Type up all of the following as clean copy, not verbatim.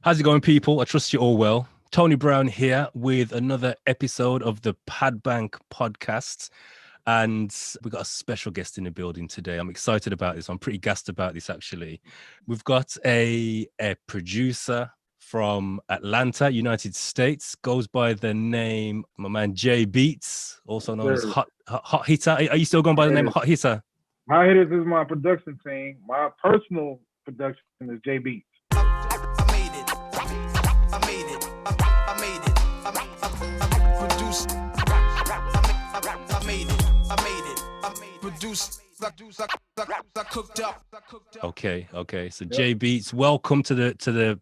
How's it going, people? I trust you all well. Tony Brown here with another episode of the Padbank podcast. And we've got a special guest in the building today. I'm excited about this. I'm pretty gassed about this, actually. We've got a producer from Atlanta, United States, goes by the name, my man, J Beats, also known as Hot Hitter. Are you still going by the name of Hot Hitter? Hot Hitters is my production team. My personal production is J Beats. Okay. So J Beats, welcome to the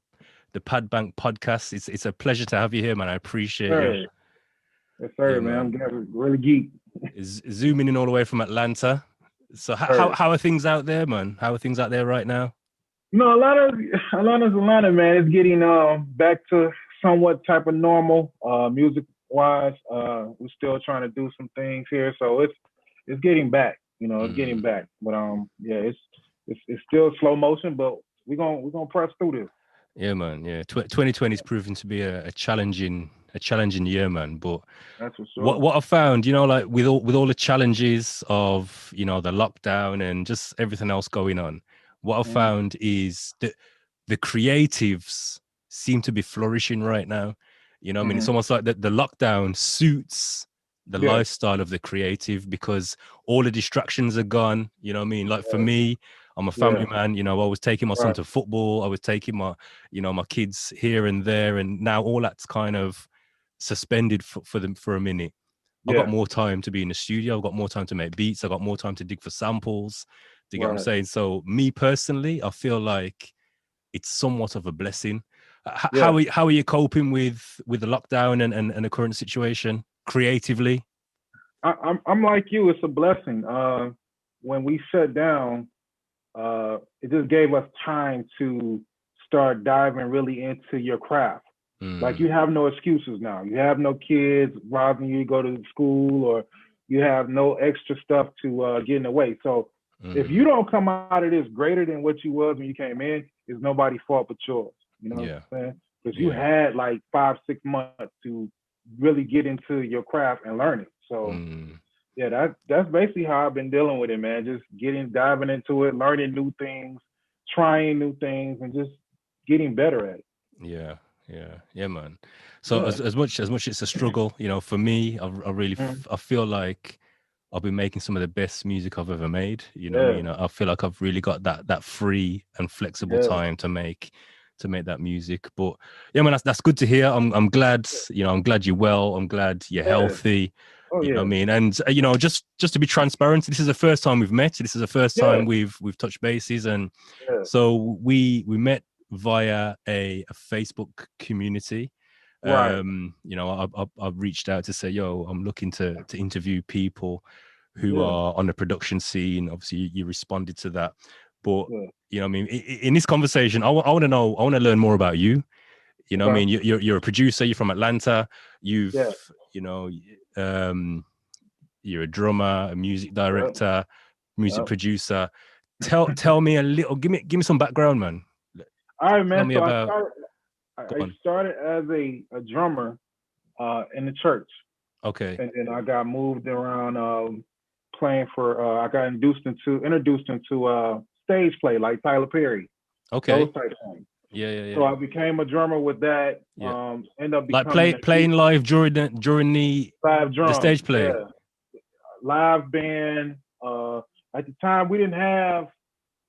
Padbank podcast. It's a pleasure to have you here, man. I appreciate you. Yes, sir, man. I'm getting really geek. Zooming in all the way from Atlanta. So how are things out there, man? How are things out there right now? You know, Atlanta, man. It's getting back to somewhat type of normal, music wise. We're still trying to do some things here, so it's getting back. You know, it's getting back. But yeah, it's still slow motion, but we're gonna press through this. Yeah, man. Yeah, 2020 is proving to be a challenging year, man. But that's for sure. What I found, you know, like with all the challenges of, you know, the lockdown and just everything else going on, what I found is that the creatives seem to be flourishing right now. You know, I mean, it's almost like the lockdown suits the lifestyle of the creative because all the distractions are gone. You know what I mean? Like for me, I'm a family man. You know, I was taking my son to football. I was taking my kids here and there. And now all that's kind of suspended for them for a minute. I've got more time to be in the studio. I've got more time to make beats. I've got more time to dig for samples. Do you get what I'm saying? So me personally, I feel like it's somewhat of a blessing. How are you coping with the lockdown and the current situation creatively? I'm like you. It's a blessing. When we shut down, it just gave us time to start diving really into your craft. Like you have no excuses now. You have no kids robbing you to go to school, or you have no extra stuff to get in the way. So if you don't come out of this greater than what you was when you came in, it's nobody's fault but yours. You know what I'm saying? Because you had like 5-6 months to really get into your craft and learn it. So that's basically how I've been dealing with it, man. Just diving into it, learning new things, trying new things, and just getting better at it. Yeah, man. So as much it's a struggle, you know, for me, I really I feel like I've been making some of the best music I've ever made. You know what I mean? I feel like I've really got that free and flexible time to make that music. But yeah, man, that's good to hear. I'm glad, you know, I'm glad you're well. I'm glad you're healthy. You know what I mean? And you know, just to be transparent, this is the first time we've met. This is the first time we've touched bases, and so we met via a Facebook community. You know, I've reached out to say, yo, I'm looking to interview people who are on the production scene. Obviously you responded to that, but you know, I mean, in this conversation, I want to learn more about you. You know, I mean, you're a producer. You're from Atlanta. You know, you're a drummer, a music director, music producer. Tell me a little. Give me some background, man. All right, man. So I started as a drummer in the church. Okay. And then I got moved around playing for. I got introduced into stage play like Tyler Perry. Okay. Those type of things. Yeah. So I became a drummer with that. End up like playing live during the live drum, the stage play. Live band. At the time, we didn't have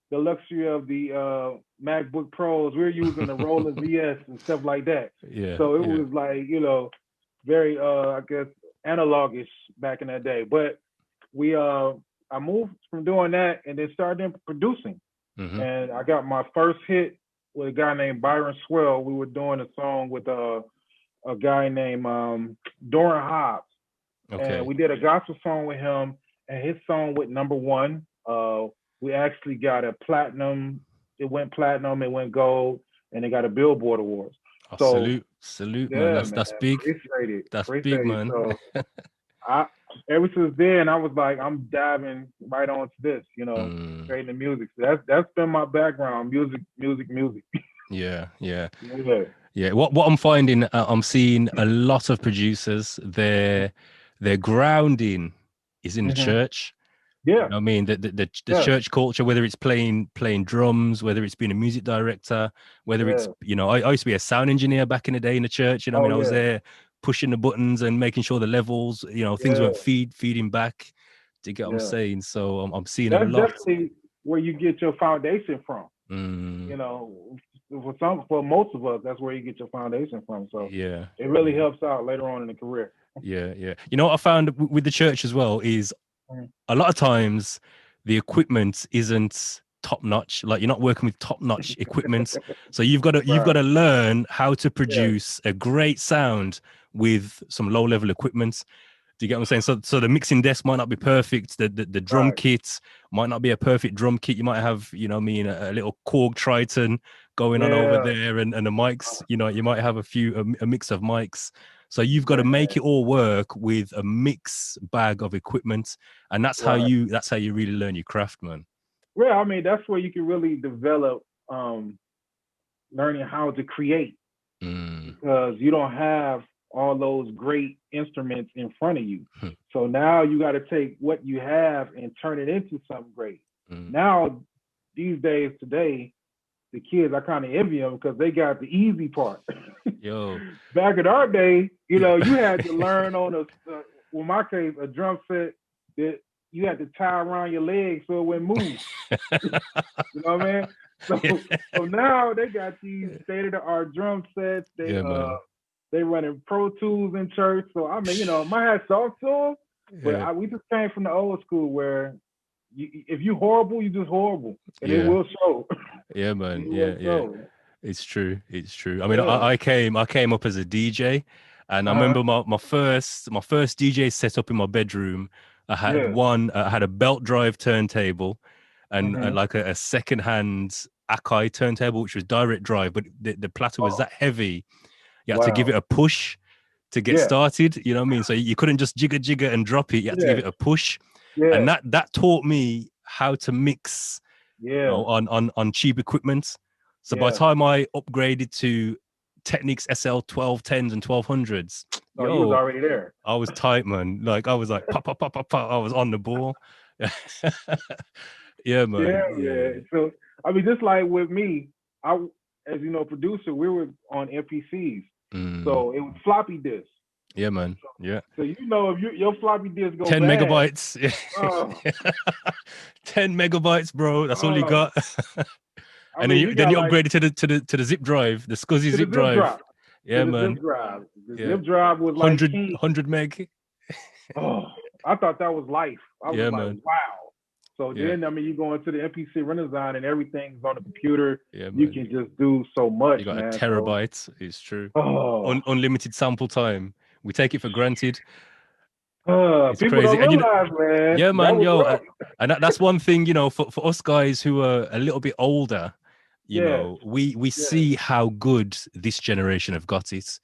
the luxury of the MacBook Pros. We were using the Roland VS and stuff like that. So it was like, you know, very I guess analogish back in that day. But I moved from doing that and then started producing. And I got my first hit with a guy named Byron Swell. We were doing a song with a guy named Doran Hobbs. And we did a gospel song with him, and his song went #1. We actually got a platinum. It went platinum, it went gold, and they got a Billboard Awards. So salute, man. That's big. That's big, man. So ever since then, I was like, I'm diving right onto this, you know, creating the music. So that's been my background, music. Yeah. What I'm finding, I'm seeing a lot of producers, their grounding is in the church. Yeah. You know what I mean? The church culture, whether it's playing drums, whether it's being a music director, whether it's, you know, I used to be a sound engineer back in the day in the church. You know what I mean? I was there pushing the buttons and making sure the levels, you know, things weren't feeding back. Do you get what I'm saying? So I'm seeing a lot. That's definitely where you get your foundation from. You know, for most of us, that's where you get your foundation from. So it really helps out later on in the career. Yeah. You know what I found with the church as well is a lot of times the equipment isn't top notch. Like you're not working with top notch equipment, so you've got to learn how to produce a great sound with some low level equipment. Do you get what I'm saying? So the mixing desk might not be perfect. The drum kit might not be a perfect drum kit. You might have, you know what I mean, a little Korg Triton going on over there, and the mics, you know, you might have a mix of mics. So you've got to make it all work with a mix bag of equipment, and that's how you really learn your craft, man. Yeah, I mean, that's where you can really develop learning how to create, because you don't have all those great instruments in front of you. So now you got to take what you have and turn it into something great. Now, these days, today, the kids, I kind of envy them because they got the easy part. Yo, back in our day, you know, you had to learn on in my case, a drum set that you had to tie around your legs so it wouldn't move. You know what I mean? So now they got these state-of-the-art drum sets. They running Pro Tools in church. So I mean, you know, my hat's off to them, but we just came from the old school where if you horrible, you just horrible, and it will show. Yeah, man. Yeah. It's true. I mean, I came up as a DJ, and I remember my first DJ set up in my bedroom. I had a belt drive turntable, and like a secondhand Akai turntable, which was direct drive, but the platter was that heavy. You had to give it a push to get started. You know what I mean? So you couldn't just jigger and drop it. You had to give it a push, and that taught me how to mix. You know, on cheap equipment. So by the time I upgraded to Technics SL1210s and 1200s, you was already there. I was tight, man. Like I was like pop. I was on the ball. Yeah, man. Yeah. So I mean, just like with me, as you know, producer, we were on MP6s, so it was floppy disk. Yeah, man. Yeah. So you know, if your floppy disk goes 10 bad, megabytes. 10 megabytes, bro. That's all you got. And then you upgraded to the zip drive, the SCSI zip drive. Yeah, man. Zip drive. The zip drive was 100 meg. I thought that was life. I was like, man. Wow. So then, I mean, you go into the MP6 Renaissance and everything's on the computer. Yeah, you can just do so much. You got a terabyte. It's true. Unlimited sample time. We take it for granted. It's people crazy. Don't realize, man. Yeah, man. And that's one thing, you know, for us guys who are a little bit older, you know, we see how good this generation have got it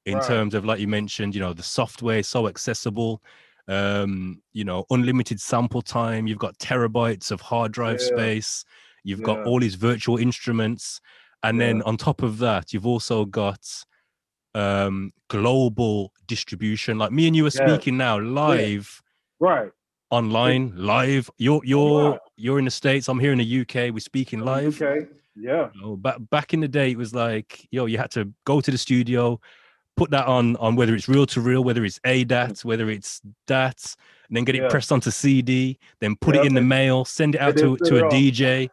in terms of, like you mentioned, you know, the software is so accessible. You know, unlimited sample time. You've got terabytes of hard drive space. You've got all these virtual instruments, and then on top of that, you've also got global distribution. Like me and you are speaking now live, online, live. You're in the States. I'm here in the UK. We're speaking live. UK. Yeah. You know, back in the day, it was like, you had to go to the studio, put that on whether it's reel to reel, whether it's ADAT, whether it's DAT, and then get it pressed onto CD, then put it in the mail, send it out to a DJ,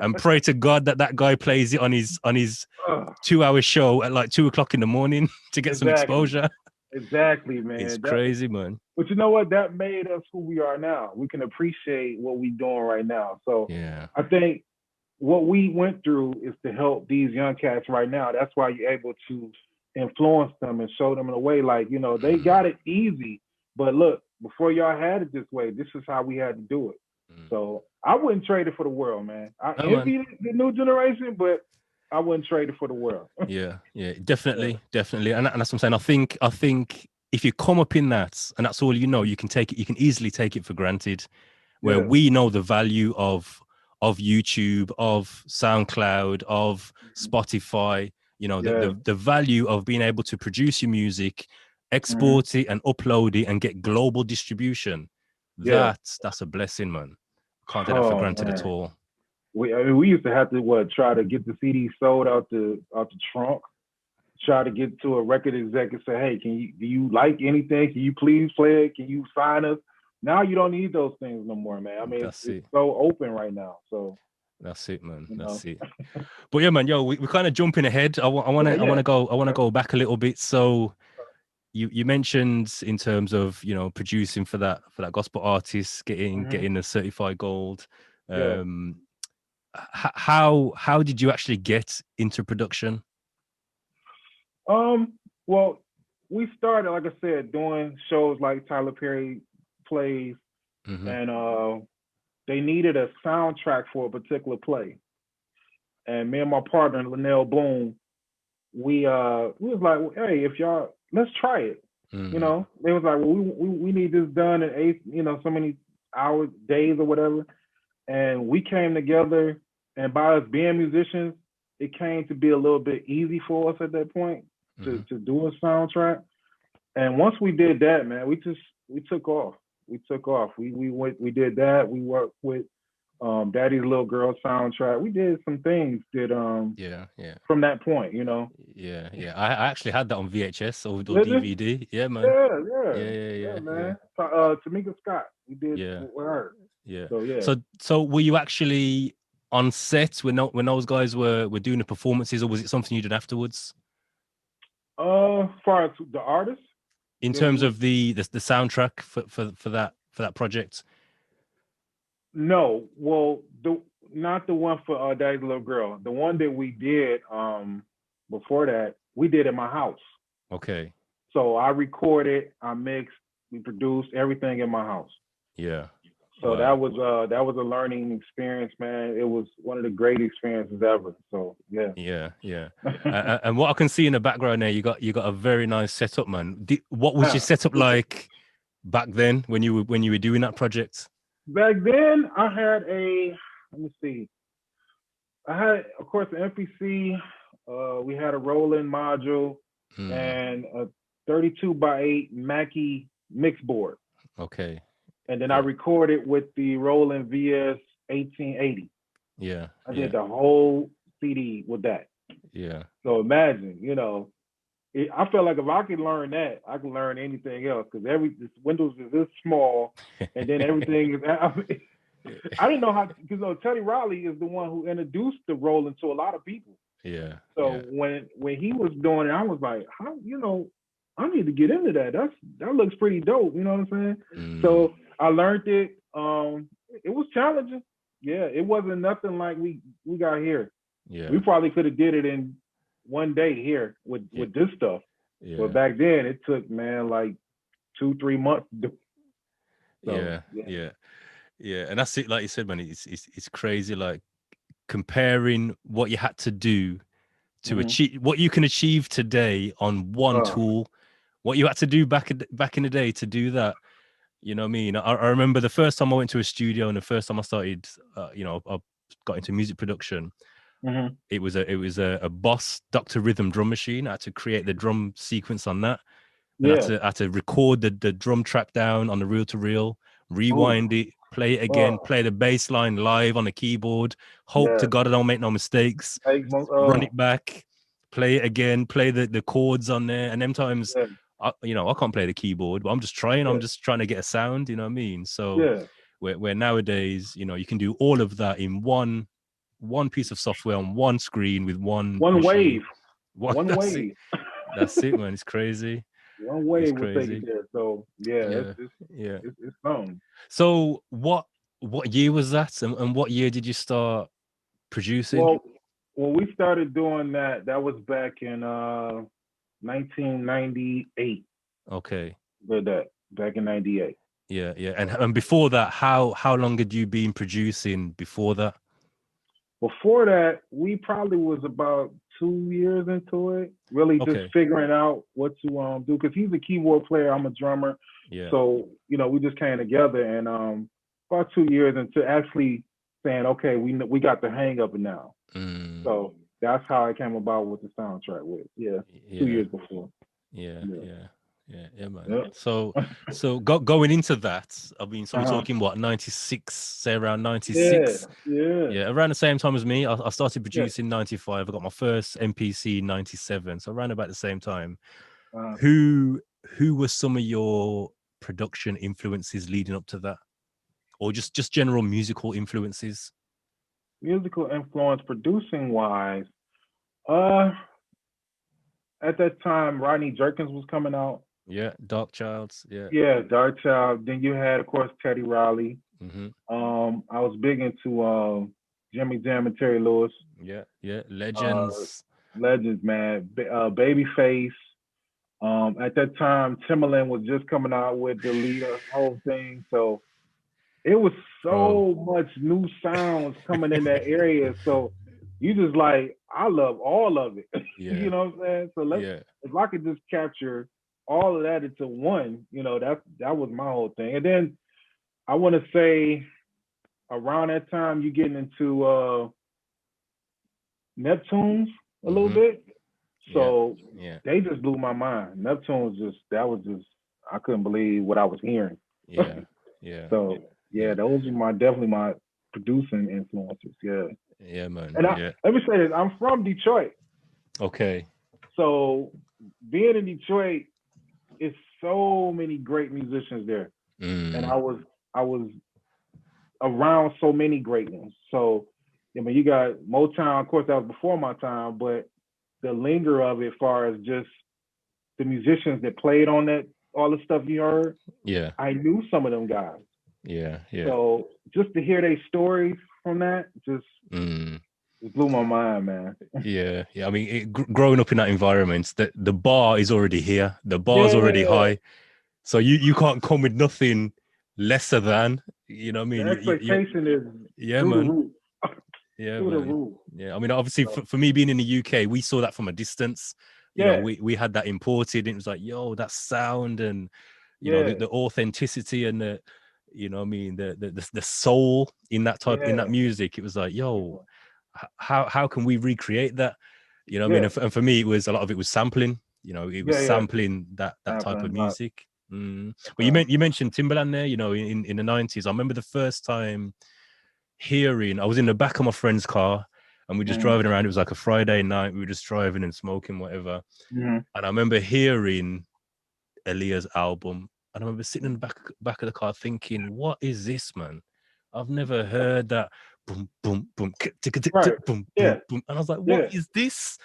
and pray to God that guy plays it on his 2-hour show at like 2:00 in the morning to get some exposure. Exactly, man. It's crazy, man. But you know what? That made us who we are now. We can appreciate what we're doing right now. So I think what we went through is to help these young cats right now. That's why you're able to influence them and show them in a way like, you know, they got it easy, but look, before y'all had it this way, this is how we had to do it. So I wouldn't trade it for the world, man. I envy the new generation, but I wouldn't trade it for the world. Yeah, definitely. And that's what I'm saying. I think if you come up in that and that's all you know, you can easily take it for granted. Where we know the value of of YouTube, of SoundCloud, of Spotify. You know, the value of being able to produce your music, export it and upload it and get global distribution. That's a blessing, man. Can't take that for granted at all. We used to have to try to get the CD sold out the trunk, try to get to a record exec and say, hey, do you like anything? Can you please play it? Can you sign us? Now you don't need those things no more, man. I mean, it's so open right now. So that's it, man. That's it. But yeah, man, we're kind of jumping ahead. I want to go back a little bit. So you mentioned in terms of, you know, producing for that gospel artist, getting a certified gold. How did you actually get into production? Well, we started, like I said, doing shows like Tyler Perry plays, and they needed a soundtrack for a particular play. And me and my partner, Linnell Bloom, we was like, hey, if y'all, let's try it. You know, they was like, well, we need this done in 8, you know, so many hours, days or whatever. And we came together, and by us being musicians, it came to be a little bit easy for us at that point to do a soundtrack. And once we did that, man, we took off. We did that. We worked with Daddy's Little Girl soundtrack. We did some things from that point, you know. I actually had that on VHS or DVD. Yeah, man. Yeah, man. Tamika Scott, we did with her. So were you actually on set when those guys were doing the performances, or was it something you did afterwards? As far as the artists, in terms of the soundtrack for that project. No, well, not the one for Daddy's Little Girl. The one that we did before that, we did at my house. Okay. So I recorded, I mixed, we produced everything in my house. Yeah. So that was a learning experience, man. It was one of the great experiences ever. So yeah. And what I can see in the background there, you got a very nice setup, man. What was your setup like back then when you were doing that project? Back then, I had of course, an MPC. We had a Roland module and a 32x8 Mackie mix board. Okay. And then I recorded with the Roland VS 1880. Yeah. I did the whole CD with that. Yeah. So imagine, you know, I felt like if I could learn that, I can learn anything else, because Windows is this small, and then everything is. I didn't know how, because Teddy Riley is the one who introduced the Roland to a lot of people. Yeah. So when he was doing it, I was like, how, you know, I need to get into that. That looks pretty dope. You know what I'm saying? So I learned it. It was challenging. Yeah, it wasn't nothing like we got here. Yeah. We probably could have did it in one day here with this stuff. Yeah. But back then it took, man, like 2-3 months to do. So, yeah. And that's it. Like you said, man, it's crazy. Like comparing what you had to do to achieve what you can achieve today on one tool, what you had to do back in the day to do that. You know what I mean? I remember the first time I went to a studio and the first time I started, I got into music production. It was a Boss Dr. Rhythm drum machine. I had to create the drum sequence on that. I had to record the drum track down on the reel-to-reel, rewind it, play it again, play the bass line live on the keyboard, hope to God I don't make no mistakes, run it back, play it again, play the chords on there. And them times, I can't play the keyboard, but I'm just trying. I'm just trying to get a sound, you know what I mean? So where nowadays, you know, you can do all of that in one piece of software on one screen with one wave. That's it, man. It's crazy. One wave will take it there. So it's fun. So what year was that, and what year did you start producing? Well, when we started doing that was back in 1998. Okay. Did that back in 98. Yeah. And before that, how long had you been producing before that? Before that, we probably was about 2 years into it, really just figuring out what to do, because he's a keyboard player, I'm a drummer. Yeah. So, you know, we just came together, and about 2 years into actually saying, okay, we got the hang of it now. So that's how I came about with the soundtrack with 2 years before. Yeah, man. Yep. So going into that, I mean, so we're talking what, 96, say around 96? Yeah, around the same time as me. I started producing 95. I got my first MPC 97. So around about the same time. Who were some of your production influences leading up to that? Or just general musical influences? Musical influence producing wise, at that time, Rodney Jerkins was coming out. Yeah, Dark Childs. Yeah. Yeah, Dark Child. Then you had, of course, Teddy Riley. I was big into Jimmy Jam and Terry Lewis. Yeah, legends. Legends, man. Babyface. At that time, Timbaland was just coming out with the leader whole thing, so it was so much new sounds coming in that area. So you just like, I love all of it. You know what I'm saying? So if I could just capture all of that into one, that was my whole thing. And then I want to say around that time you getting into Neptunes a little bit. So they just blew my mind. Neptune was just I couldn't believe what I was hearing. So those are definitely my producing influences. Yeah, man. And let me say this, I'm from Detroit. Okay. So being in Detroit, it's so many great musicians there. And I was around so many great ones. So I mean, you got Motown, of course that was before my time, but the linger of it as far as just the musicians that played on that, all the stuff you heard. Yeah. I knew some of them guys. Yeah. So just to hear their stories from that, just it blew my mind, man. Yeah. I mean, growing up in that environment, the bar is already here. The bar is already high. So you can't come with nothing lesser than, you know what I mean? The expectation is through man. the roof. Yeah, man. Yeah, I mean, obviously, for me being in the UK, we saw that from a distance. You know, we had that imported. And it was like, yo, that sound and you know the authenticity and the, you know, what I mean, the soul in that type in that music. It was like, yo, how can we recreate that? You know, what I mean, and for me, it was a lot of it was sampling. You know, it was sampling that type of music. Well, you mentioned Timbaland there. You know, in the 90s, I remember the first time hearing, I was in the back of my friend's car and we were just driving around. It was like a Friday night. We were just driving and smoking, whatever. And I remember hearing Aaliyah's album. And I remember sitting in the back of the car thinking, what is this, man? I've never heard that. Boom, boom, boom, boom, boom, boom. And I was like, what is this?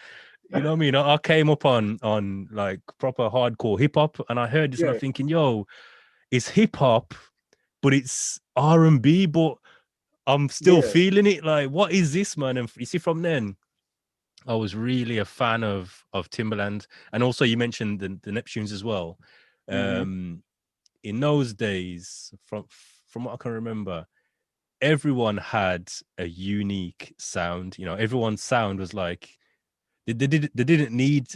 You know what I mean? I came up on like proper hardcore hip hop and I heard this and I'm thinking, yo, it's hip hop, but it's R&B, but I'm still feeling it. Like, what is this, man? And you see, from then, I was really a fan of Timbaland, and also you mentioned the Neptunes as well. In those days, from what I can remember, everyone had a unique sound. You know, everyone's sound was like they didn't need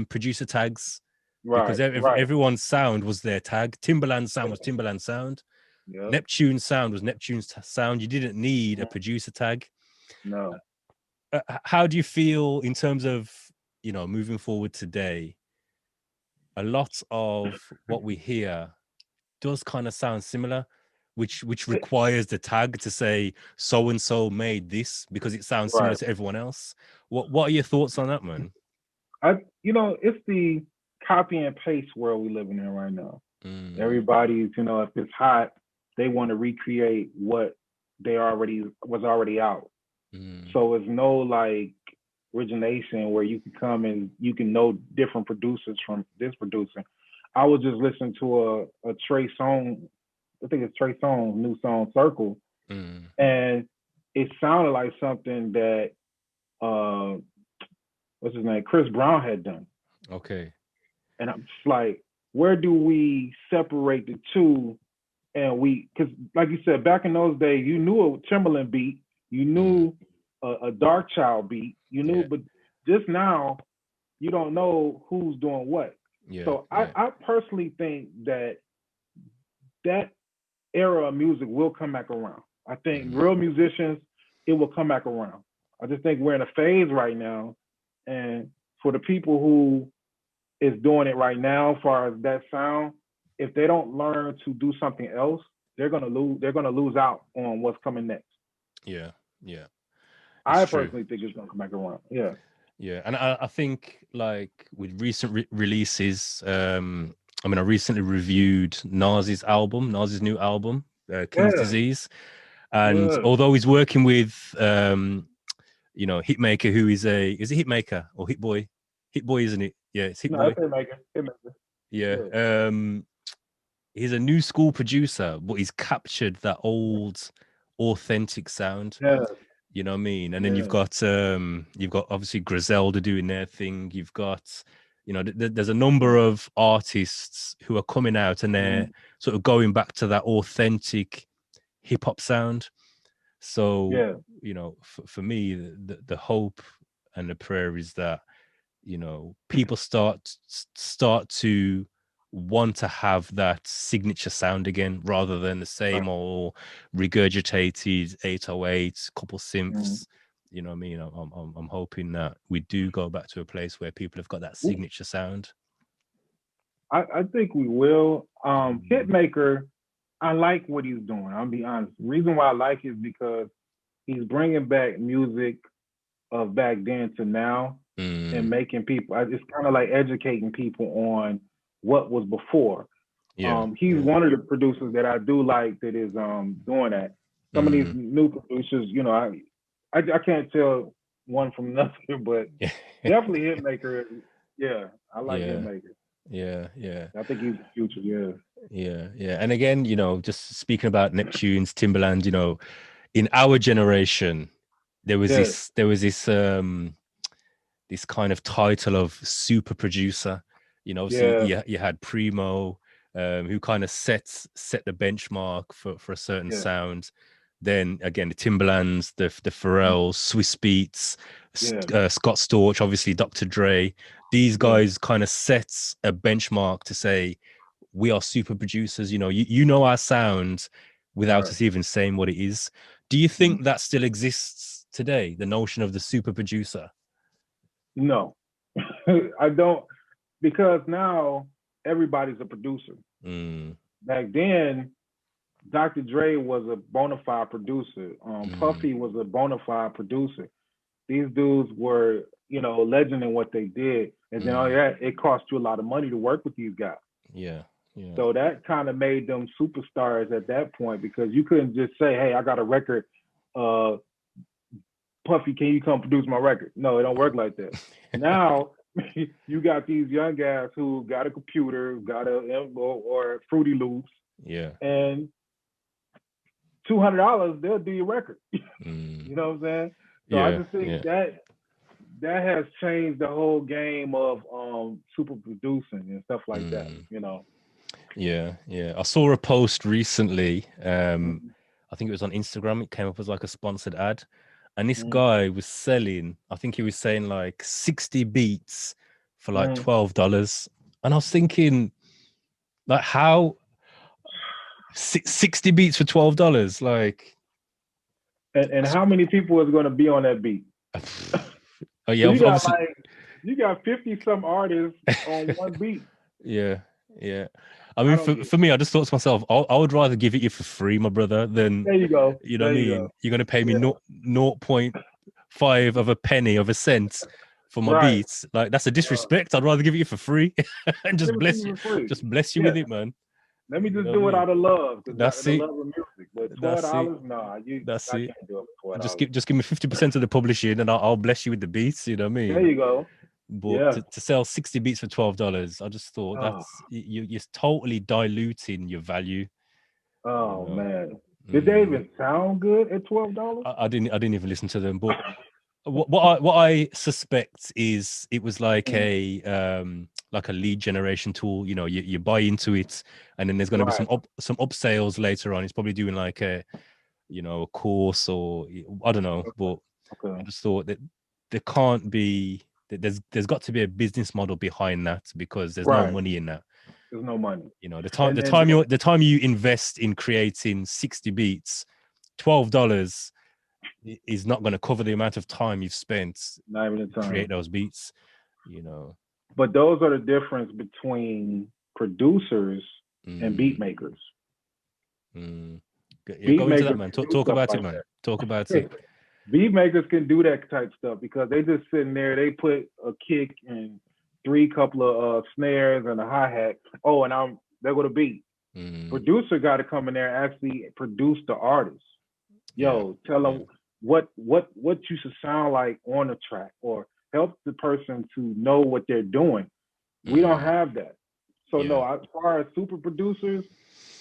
producer tags because everyone's sound was their tag. Timbaland's sound was Timbaland's sound. Neptune's sound was Neptune's sound. You didn't need a producer tag. No. How do you feel in terms of, you know, moving forward today? A lot of what we hear does kind of sound similar, which requires the tag to say so and so made this because it sounds similar to everyone else. What are your thoughts on that, man? It's the copy and paste world we living in right now. Everybody's, if it's hot, they want to recreate what was already out. So it's no like origination where you can come and you can know different producers from this producer. I was just listening to a Trey Songz, I think it's Trey Songz new song Circle, and it sounded like something that what's his name, Chris Brown had done. Okay. And I'm just like, where do we separate the two? And because like you said, back in those days, you knew a Timbaland beat, you knew a Dark Child beat, you knew, but just now, you don't know who's doing what. So I personally think that era of music will come back around. I think real musicians it will come back around. I just think we're in a phase right now, and for the people who is doing it right now, as far as that sound, if they don't learn to do something else, they're gonna lose. They're gonna lose out on what's coming next. Yeah, yeah. I personally think it's gonna come back around. Yeah. Yeah, and I think like with recent releases, I mean, I recently reviewed Nas's new album, King's Disease, and although he's working with, you know, Hitmaker, who is a Hitmaker or Hitboy? Hitboy, isn't it? Yeah, it's Hitboy. No, Hitmaker. Yeah. He's a new school producer, but he's captured that old, authentic sound. Yeah. You know what I mean? And then you've got obviously Griselda doing their thing. You've got, you know, there's a number of artists who are coming out and they're sort of going back to that authentic hip hop sound. So, you know, for me, the hope and the prayer is that, you know, people start to want to have that signature sound again, rather than the same old regurgitated 808 couple synths. You know what I mean? I'm hoping that we do go back to a place where people have got that signature sound. I think we will. Hitmaker, I like what he's doing. I'll be honest. The reason why I like it is because he's bringing back music of back then to now and making people. It's kind of like educating people on what was before. He's one of the producers that I do like that is doing that. Some of these new producers, you know, I can't tell one from another, but definitely Hitmaker. Yeah, I like Hitmaker. Yeah. I think he's the future. Yeah. And again, you know, just speaking about Neptune's, Timbaland, you know, in our generation, there was this this kind of title of super producer. You know, you had Primo, who kind of set the benchmark for a certain sound. Then again, the Timbalands, the Pharrells, Swiss Beats, Scott Storch, obviously Dr. Dre. These guys kind of sets a benchmark to say we are super producers. You know, you know our sound without us even saying what it is. Do you think that still exists today? The notion of the super producer? No, I don't, because now everybody's a producer. Back then, Dr. Dre was a bona fide producer. Puffy was a bona fide producer. These dudes were, you know, legend in what they did. And then it cost you a lot of money to work with these guys. Yeah. So that kind of made them superstars at that point, because you couldn't just say, hey, I got a record. Puffy, can you come produce my record? No, it don't work like that. Now you got these young guys who got a computer, got or Fruity Loops, and $200 they'll do your record. You know what I'm saying? So I just think that has changed the whole game of super producing and stuff like that. You know. Yeah. I saw a post recently. I think it was on Instagram. It came up as like a sponsored ad. And this guy was selling, I think he was saying like 60 beats for like $12. And I was thinking, like, how 60 beats for $12? Like, and how many people is going to be on that beat? Oh yeah, so you got 50 some artists on one beat. Yeah. I mean, for me, I just thought to myself, I would rather give it you for free, my brother, than, there you go. You know what I mean? You're going to pay me 0.5 of a penny of a cent for my beats. Like, that's a disrespect. I'd rather give it you for free and just bless you. Just bless you with it, man. Let me just do it out of love. That's it. Love of music. But $12, nah, that's I it. Can't do it for $12. Just give me 50% of the publishing, and I'll bless you with the beats. You know what I mean? There you go. But to sell 60 beats for $12, I just thought that's you're totally diluting your value. Oh man, did they even sound good at $12? I didn't even listen to them. But what I suspect is it was like a lead generation tool. You know, you buy into it, and then there's going to be some upsales later on. It's probably doing like a course, or I don't know. But I just thought that there can't be. There's got to be a business model behind that, because there's no money in that. There's no money. You know, the time you invest in creating 60 beats, $12, is not going to cover the amount of time you've spent to create those beats, you know. But those are the difference between producers and beat makers. Yeah, go into that, man. Talk about it, man. Talk about it. Beat makers can do that type stuff because they just sitting there. They put a kick and couple of snares and a hi-hat. Oh, and there go the beat. Producer got to come in there and actually produce the artist. Yo, tell them what you should sound like on the track, or help the person to know what they're doing. We don't have that. So no, as far as super producers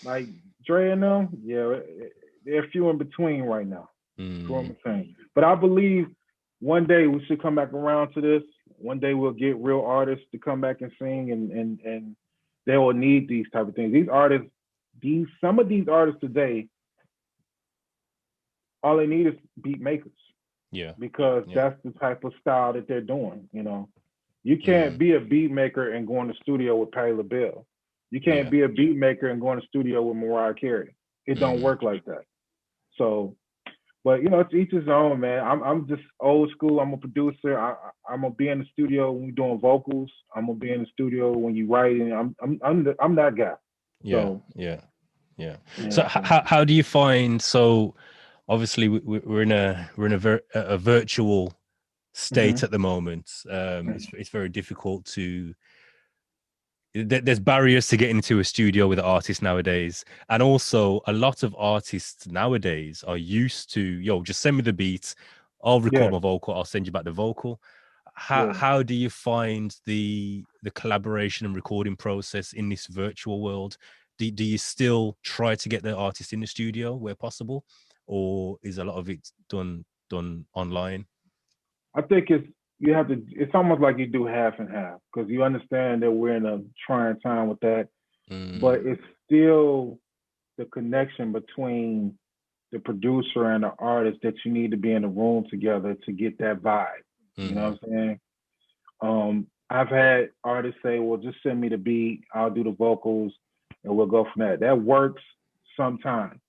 like Dre and them, they're few in between right now. But I believe one day we should come back around to this. One day we'll get real artists to come back and sing, and they will need these type of things. These artists, some of these artists today, all they need is beat makers. Yeah. Because that's the type of style that they're doing, you know. You can't be a beat maker and go in the studio with Patti LaBelle. You can't be a beat maker and go in the studio with Mariah Carey. It don't work like that. So, but you know, it's each his own, man. I'm just old school. I'm a producer. I'm gonna be in the studio when we're doing vocals. I'm gonna be in the studio when you writing. I'm that guy. So how do you find? So obviously we're in a virtual state at the moment. It's very difficult to. There's barriers to getting into a studio with artists nowadays, and also a lot of artists nowadays are used to just send me the beats, I'll record my vocal, I'll send you back the vocal. How do you find the collaboration and recording process in this virtual world? Do you still try to get the artist in the studio where possible, or is a lot of it done online? I think it's almost like you do half and half, because you understand that we're in a trying time with that, but it's still the connection between the producer and the artist that you need to be in the room together to get that vibe. You know what I'm saying? I've had artists say, well, just send me the beat, I'll do the vocals, and we'll go from that. That works sometimes.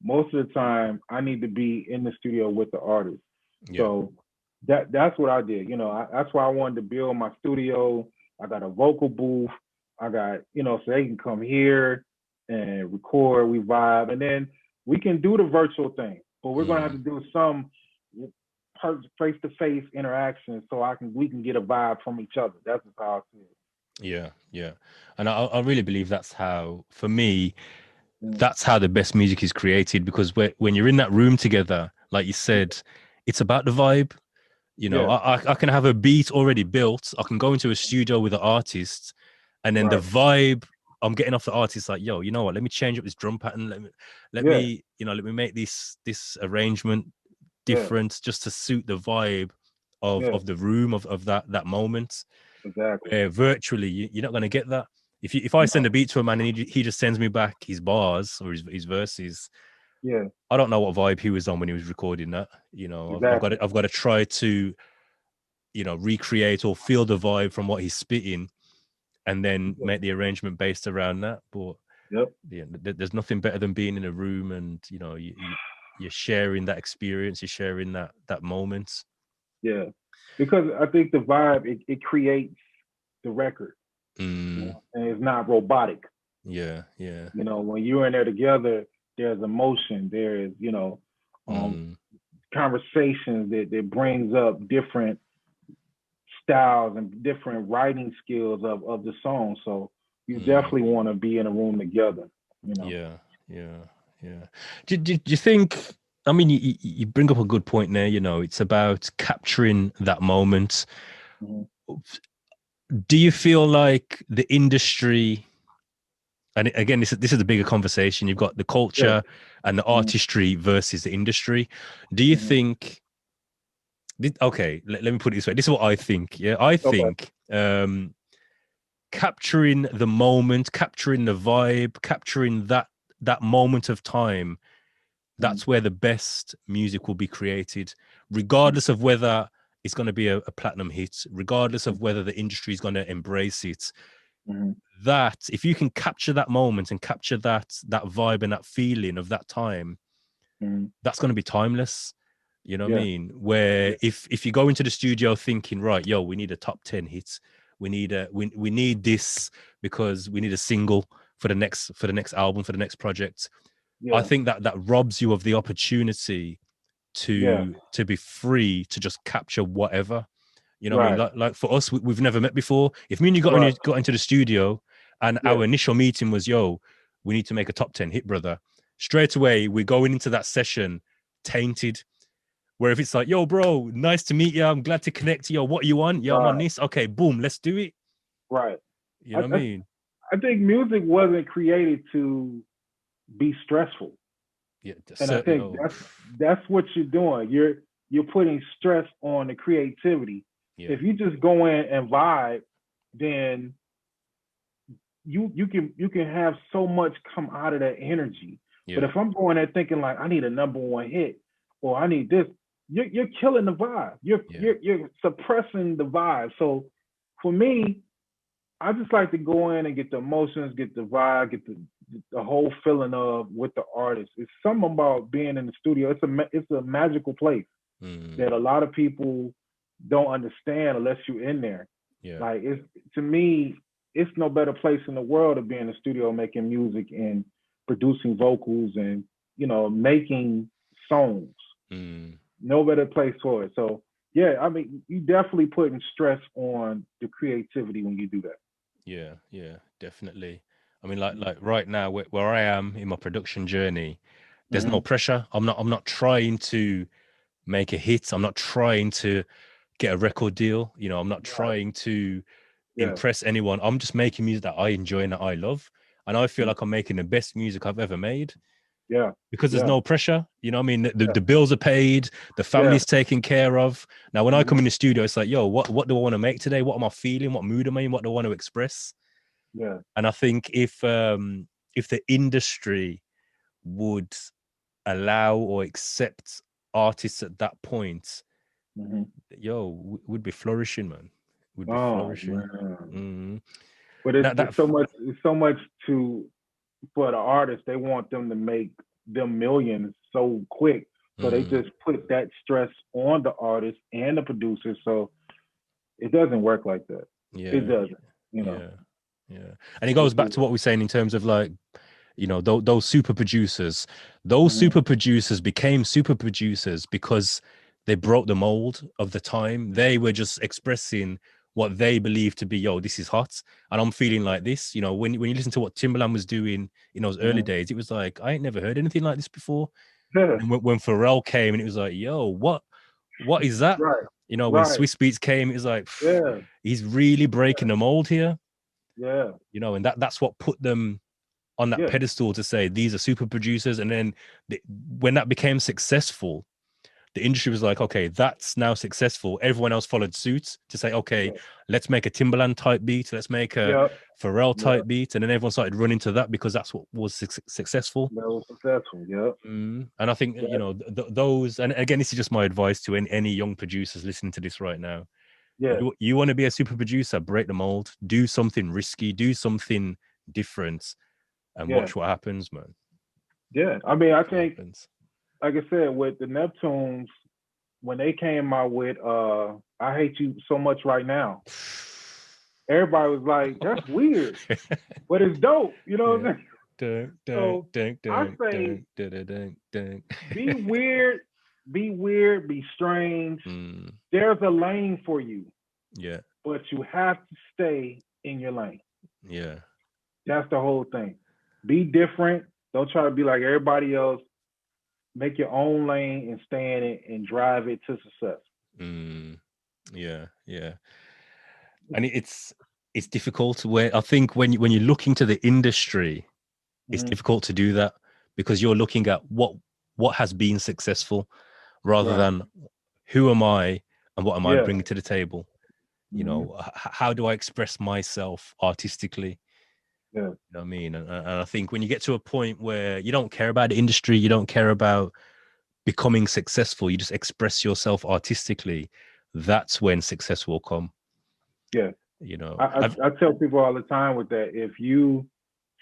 Most of the time, I need to be in the studio with the artist. So that's what I did. You know, that's why I wanted to build my studio. I got a vocal booth. I got, so they can come here and record, we vibe, and then we can do the virtual thing. But we're gonna have to do some face-to-face interaction so we can get a vibe from each other. That's just how I see it. Yeah. And I really believe that's how, for me, that's how the best music is created, because when you're in that room together, like you said, it's about the vibe. You know, I can have a beat already built. I can go into a studio with an artist, and then the vibe I'm getting off the artist, like, yo, you know what? Let me change up this drum pattern. Let me make this arrangement different just to suit the vibe of the room of that moment. Exactly. Virtually, you're not going to get that. If I send a beat to a man and he just sends me back his bars or his verses, I don't know what vibe he was on when he was recording that. You know, exactly. I've got to try to, recreate or feel the vibe from what he's spitting, and then make the arrangement based around that. But there's nothing better than being in a room and you're sharing that experience, you're sharing that moment. Yeah, because I think the vibe it creates the record, and it's not robotic. Yeah. When you're in there together, there's emotion. There's conversations that brings up different styles and different writing skills of the song. So you definitely want to be in a room together. Yeah. Do you think? I mean, you bring up a good point there. It's about capturing that moment. Do you feel like the industry? And again, this is a bigger conversation. You've got the culture and the artistry versus the industry. Do you think? Okay, let me put it this way. This is what I think. Yeah, I think capturing the moment, capturing the vibe, capturing that moment of time, that's where the best music will be created, regardless of whether it's going to be a platinum hit, regardless of whether the industry is going to embrace it. That if you can capture that moment and capture that vibe and that feeling of that time, that's going to be timeless. You know what I mean? Where if you go into the studio thinking, right, yo, we need a top 10 hits, we need this because we need a single for the next album, for the next project. I think that robs you of the opportunity to be free to just capture whatever. You know what I mean? Like for us, we've never met before. If me and you got into the studio and our initial meeting was, yo, we need to make a top 10 hit, brother. Straight away, we're going into that session tainted. Where if it's like, yo, bro, nice to meet you. I'm glad to connect. Yo, what you want? Yo, I'm on this. Okay, boom, let's do it. Right. You know what I mean? I think music wasn't created to be stressful. Yeah, and I think that's what you're doing. You're putting stress on the creativity. Yeah. If you just go in and vibe, then you can have so much come out of that energy. Yeah. But if I'm going there thinking like I need a number one hit or I need this, you're killing the vibe. You're suppressing the vibe. So for me, I just like to go in and get the emotions, get the vibe, get the whole feeling of with the artist. It's something about being in the studio. It's a magical place that a lot of people don't understand unless you're in there. Yeah. Like to me, it's no better place in the world to be in the studio making music and producing vocals and making songs. No better place for it. So yeah, I mean, you definitely putting stress on the creativity when you do that. Yeah, definitely. I mean, like right now, where I am in my production journey, there's no pressure. I'm not trying to make a hit. I'm not trying to get a record deal. I'm not trying to impress anyone. I'm just making music that I enjoy and that I love, and I feel like I'm making the best music I've ever made. Yeah. Because there's no pressure. You know what I mean? The bills are paid, the family's taken care of. Now, when I come in the studio, it's like, yo, what do I want to make today? What am I feeling? What mood am I in? What do I want to express? Yeah. And I think if the industry would allow or accept artists at that point, we'd be flourishing, man. We'd be flourishing. But it's so much for the artists. They want them to make them millions so quick. So they just put that stress on the artist and the producer. So it doesn't work like that. Yeah. It doesn't, Yeah. And it goes back to what we're saying in terms of like, those super producers. Those super producers became super producers because they broke the mold of the time. They were just expressing what they believe to be, yo, this is hot. And I'm feeling like this. When you listen to what Timbaland was doing in those early days, it was like, I ain't never heard anything like this before. Yeah. And when Pharrell came and it was like, yo, what is that? Right. When Swiss Beats came, it was like, he's really breaking the mold here. Yeah. And that's what put them on that pedestal to say these are super producers. And then when that became successful, the industry was like, okay, that's now successful. Everyone else followed suit to say, okay, let's make a Timbaland type beat. Let's make a Pharrell type beat. And then everyone started running to that because that's what was successful. That was successful, yeah. And I think, those, and again, this is just my advice to any young producers listening to this right now. Yeah. You want to be a super producer, break the mold, do something risky, do something different, and watch what happens, man. Yeah. I mean, I think, like I said, with the Neptunes, when they came out with I Hate You So Much Right Now, everybody was like, that's weird, but it's dope. You know what I'm saying? I say, be weird, be strange. There's a lane for you. Yeah. But you have to stay in your lane. Yeah. That's the whole thing. Be different. Don't try to be like everybody else. Make your own lane and stay in it and drive it to success. Yeah. And it's difficult. Where I think when you look into the industry, it's difficult to do that because you're looking at what has been successful rather than who am I and what am I bringing to the table. How do I express myself artistically? Yeah. You know what I mean? And I think when you get to a point where you don't care about the industry, you don't care about becoming successful, you just express yourself artistically, that's when success will come. Yeah. I tell people all the time with that, if you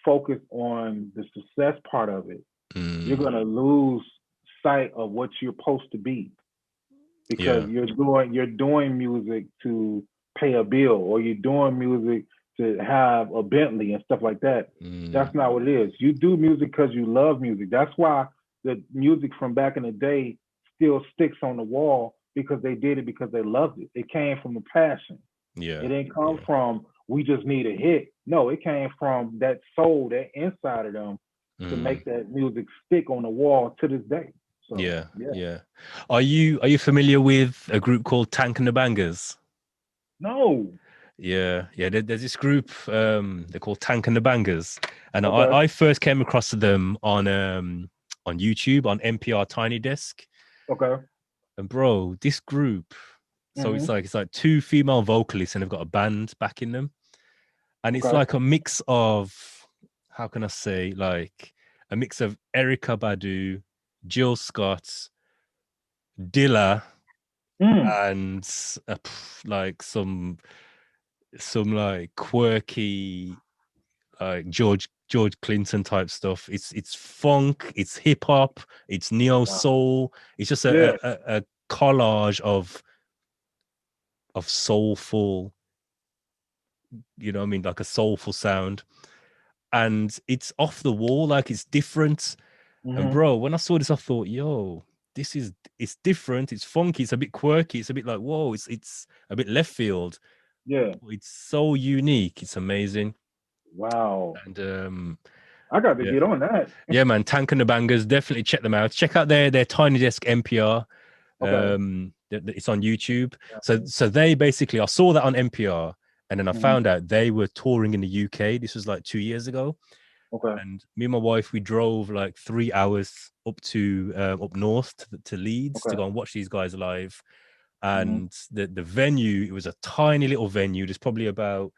focus on the success part of it, you're going to lose sight of what you're supposed to be. because you're doing music to pay a bill, or you're doing music to have a Bentley and stuff like that. That's not what it is. You do music because you love music. That's why the music from back in the day still sticks on the wall, because they did it because they loved it. It came from a passion. Yeah. It didn't come from, we just need a hit. No, it came from that soul, that inside of them, to make that music stick on the wall to this day. So yeah. Are you familiar with a group called Tank and the Bangers? No. Yeah. There's this group. They're called Tank and the Bangers, and I first came across them on YouTube on NPR Tiny Desk. Okay. And bro, this group. So it's like two female vocalists, and they've got a band backing them, and it's like a mix of, how can I say, like a mix of Erykah Badu, Jill Scott, Dilla, and like some like quirky, like George Clinton type stuff. It's funk, it's hip hop, it's neo soul. It's just a collage of soulful, you know what I mean, like a soulful sound, and it's off the wall, like it's different. And bro, when I saw this, I thought, yo, it's different, it's funky, it's a bit quirky, it's a bit like, whoa, it's a bit left field. It's so unique, it's amazing. Wow. And I got to get on that. Yeah, man, Tank and the Bangers, definitely check them out. Check out their Tiny Desk NPR. It's on YouTube. So they basically, I saw that on NPR, and then I found out they were touring in the UK. This was like 2 years ago. And me and my wife, we drove like 3 hours up north to Leeds to go and watch these guys live. And the venue, it was a tiny little venue. There's probably about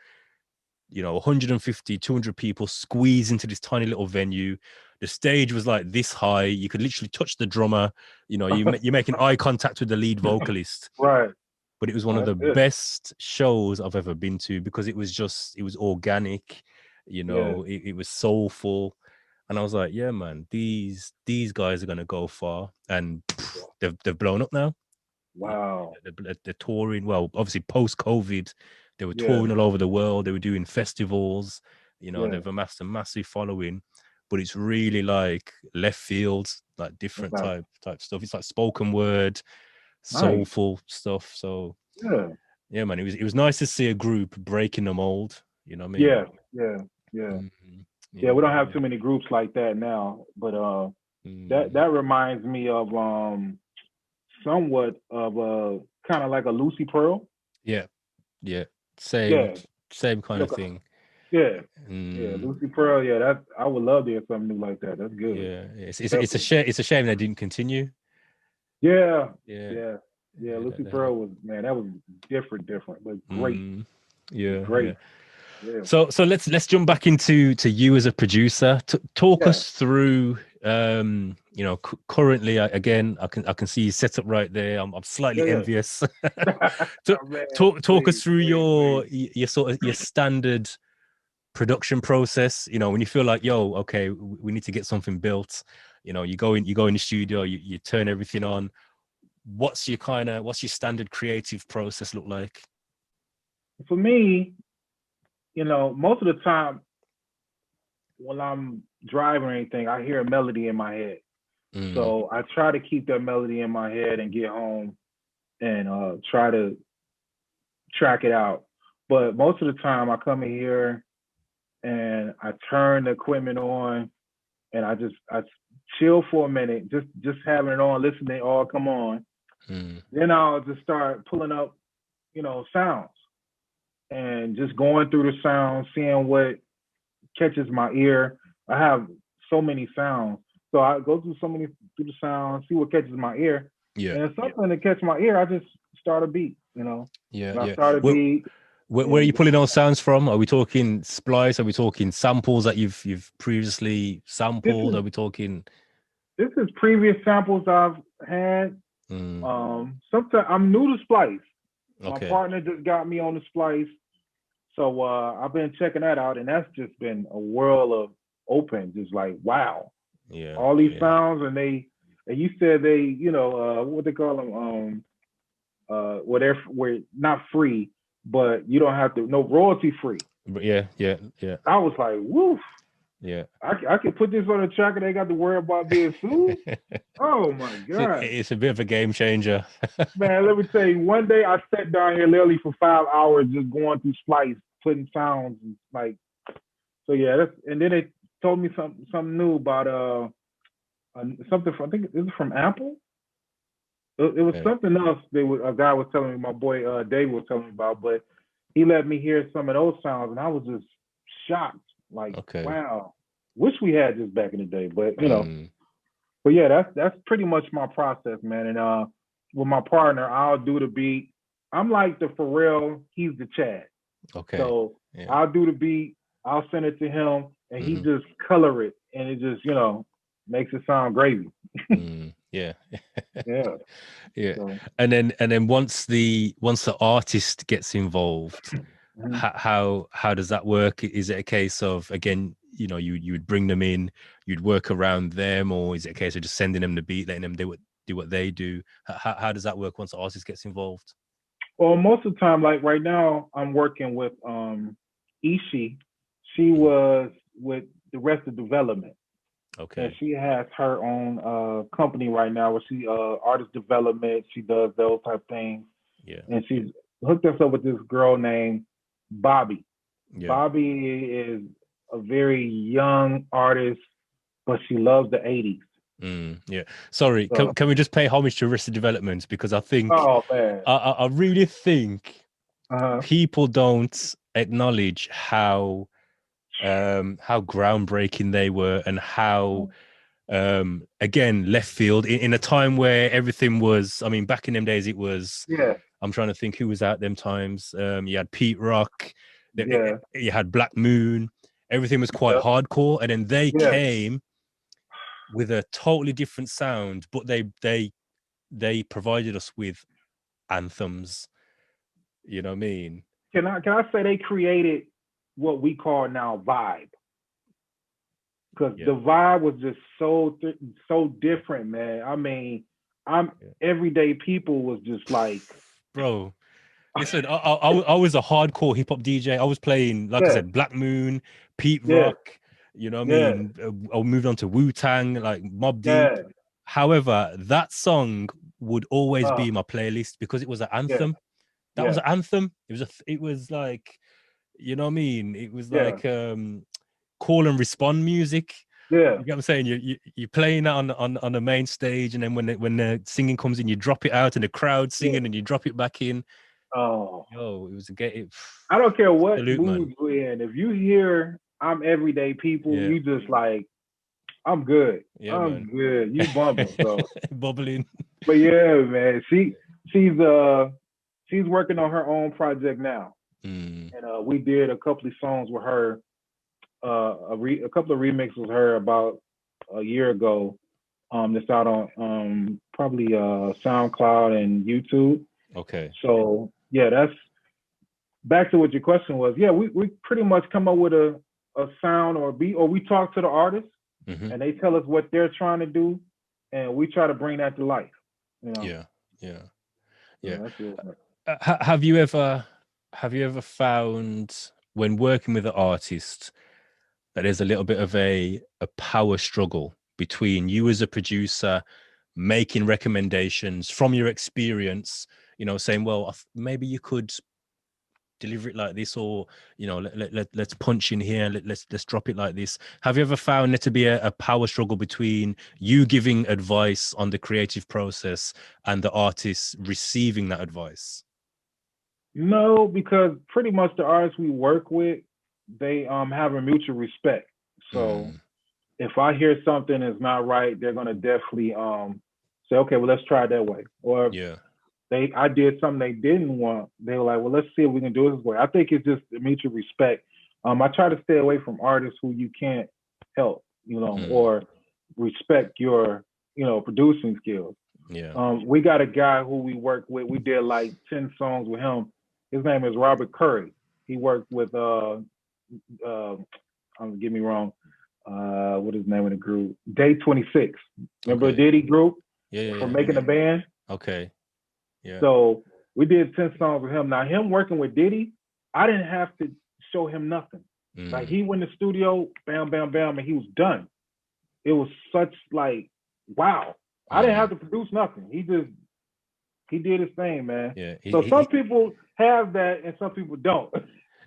150, 200 people squeezed into this tiny little venue. The stage was like this high. You could literally touch the drummer. You're making eye contact with the lead vocalist. Right. But it was one of the best shows I've ever been to, because it was organic. It was soulful. And I was like, yeah, man, these guys are going to go far. And they've blown up now. Wow. They're touring. Well, obviously post-COVID, they were touring all over the world. They were doing festivals. They've amassed a massive following. But it's really like left field, like different type stuff. It's like spoken word, soulful stuff. So yeah, man, it was nice to see a group breaking the mold. You know what I mean? Yeah. We don't have too many groups like that now, but that reminds me of somewhat of kind of like a Lucy Pearl. Yeah. Same kind of thing. Yeah, Lucy Pearl. Yeah, I would love to hear something new like that. That's good. Yeah, it's a shame that didn't continue. Yeah. Lucy Pearl was, man, that was different, but great. Great. Yeah. So let's jump back into you as a producer. Talk us through. Currently, again, I can see you set up right there. I'm slightly envious. Talk us through your sort of your standard production process. When you feel like, yo, okay, we need to get something built. You go in the studio, you turn everything on. What's your standard creative process look like? For me, most of the time when I'm driving or anything, I hear a melody in my head. So I try to keep that melody in my head and get home and try to track it out. But most of the time I come in here and I turn the equipment on and I chill for a minute, just having it on, listening, come on. Then I'll just start pulling up, sounds and just going through the sounds, seeing what catches my ear. I have so many sounds. So I go through the sounds, see what catches my ear. Yeah. And if something that catches my ear, I just start a beat, Yeah. I start a beat. Where are you pulling those sounds from? Are we talking splice? Are we talking samples that you've previously sampled? Are we talking? This is previous samples I've had. Sometimes I'm new to splice. My partner just got me on the splice. So I've been checking that out, and that's just been a world of open, just like, wow. Yeah. All these sounds, and you said they, what they call them, we're not free, but you don't have to, no royalty free. But yeah. I was like, woof. Yeah. I can put this on a track and they got to worry about being sued. Oh my God. It's a bit of a game changer. Man, let me tell you, one day I sat down here literally for 5 hours just going through Splice, putting sounds and like, so yeah, and then they told me something new about something from, I think it was from Apple. It was something else a guy was telling me, my boy Dave was telling me about, but he let me hear some of those sounds and I was just shocked. Like, wow, wish we had this back in the day, but you know. But yeah, that's pretty much my process, man. And with my partner, I'll do the beat. I'm like the Pharrell, he's the Chad. Okay. So I'll do the beat, I'll send it to him, and he just color it, and it just, you know, makes it sound gravy. Yeah. Yeah. So, and then once the artist gets involved, how does that work? Is it a case of, again, you know, you would bring them in, you'd work around them, or is it a case of just sending them the beat, letting them do what they do? How does that work once the artist gets involved? Well, most of the time, like right now, I'm working with Ishi. She was with the rest of development. Okay. And she has her own company right now where she artist development. She does those type of things. Yeah. And she's hooked us up with this girl named Bobby. Yeah. Bobby is a very young artist, but she loves the 80s. Yeah. Sorry, so, can we just pay homage to Arrested Development? Because I think I really think people don't acknowledge how groundbreaking they were and how again left field in a time where everything was, I mean, back in them days it was, I'm trying to think who was out them times. You had Pete Rock, you had Black Moon, everything was quite hardcore, and then they came with a totally different sound, but they provided us with anthems. You know what I mean? Can I say they created what we call now vibe? Because the vibe was just so different, man. I mean, everyday people was just like, bro. Listen, I was a hardcore hip hop DJ. I was playing, like I said, Black Moon, Pete Rock. You know what I mean? I moved on to Wu-Tang, like Mobb Deep. However, that song would always be my playlist because it was an anthem. That was an anthem. It was like, you know what I mean? It was like call and respond music. Yeah, you get what I'm saying. You're playing that on the main stage, and then when the singing comes in, you drop it out, and the crowd singing, and you drop it back in. Oh, yo, it was I don't care what mood we're in. If you hear I'm everyday people, you just like, I'm good. Yeah, I'm good. You bumping, so bubbling. But yeah, man, she's working on her own project now, and we did a couple of songs with her, a couple of remixes with her about a year ago. That's out on probably SoundCloud and YouTube. Okay. So yeah, that's back to what your question was. Yeah, we pretty much come up with a sound or a beat, or we talk to the artist and they tell us what they're trying to do, and we try to bring that to life. You know? Yeah. Have you ever found when working with an artist that there's a little bit of a power struggle between you as a producer making recommendations from your experience, you know, saying, well, maybe you could deliver it like this, or, you know, let's punch in here, let's drop it like this. Have you ever found there to be a power struggle between you giving advice on the creative process and the artist receiving that advice? No, because pretty much the artists we work with, they have a mutual respect. So if I hear something is not right, they're gonna definitely say, okay, well, let's try it that way. Or I did something they didn't want, they were like, well, let's see if we can do it this way. I think it's just a mutual respect. I try to stay away from artists who you can't help, you know, or respect your, you know, producing skills. We got a guy who we work with. We did like 10 songs with him. His name is Robert Curry. He worked with don't get me wrong, what is the name of the group? Day 26. Remember Diddy group? Yeah. From Making a Band? Okay. Yeah. So We did 10 songs with him. Now him working with Diddy, I didn't have to show him nothing. Like he went in the studio, bam, bam, bam, and he was done. It was such like, wow. I didn't have to produce nothing. He did his thing, man. Yeah. So some people have that and some people don't.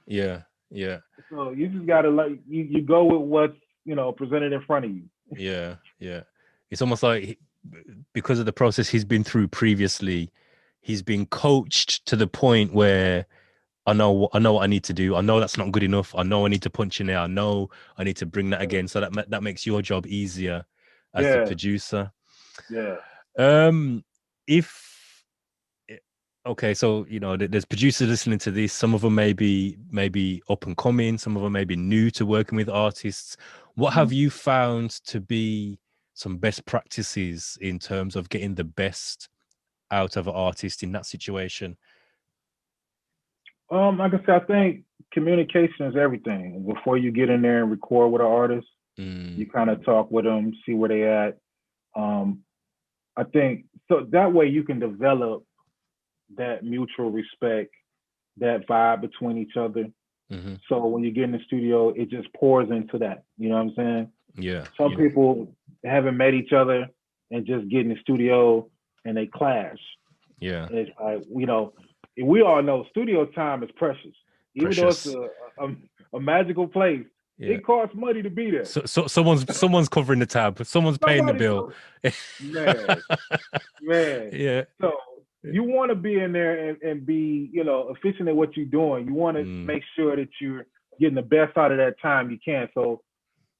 Yeah. Yeah. So you just gotta like you go with what's, you know, presented in front of you. Yeah. Yeah. It's almost like because of the process he's been through previously, he's been coached to the point where I know what I need to do. I know that's not good enough. I know I need to punch in there. I know I need to bring that again. So that makes your job easier as the producer. Yeah. Okay, so you know, there's producers listening to this. Some of them may be up and coming. Some of them may be new to working with artists. What have you found to be some best practices in terms of getting the best out of an artist in that situation? Like I said, I think communication is everything. Before you get in there and record with an artist, you kind of talk with them, see where they at. I think so that way you can develop that mutual respect, that vibe between each other. So when you get in the studio, it just pours into that. You know what I'm saying? Yeah. Some people haven't met each other and just get in the studio and they clash. Yeah. And it's like, you know, we all know studio time is precious. Even though it's a magical place, it costs money to be there. So someone's covering the tab. Someone's paying the bill. Man. Yeah. So you want to be in there and be, you know, efficient at what you're doing. You want to make sure that you're getting the best out of that time you can. So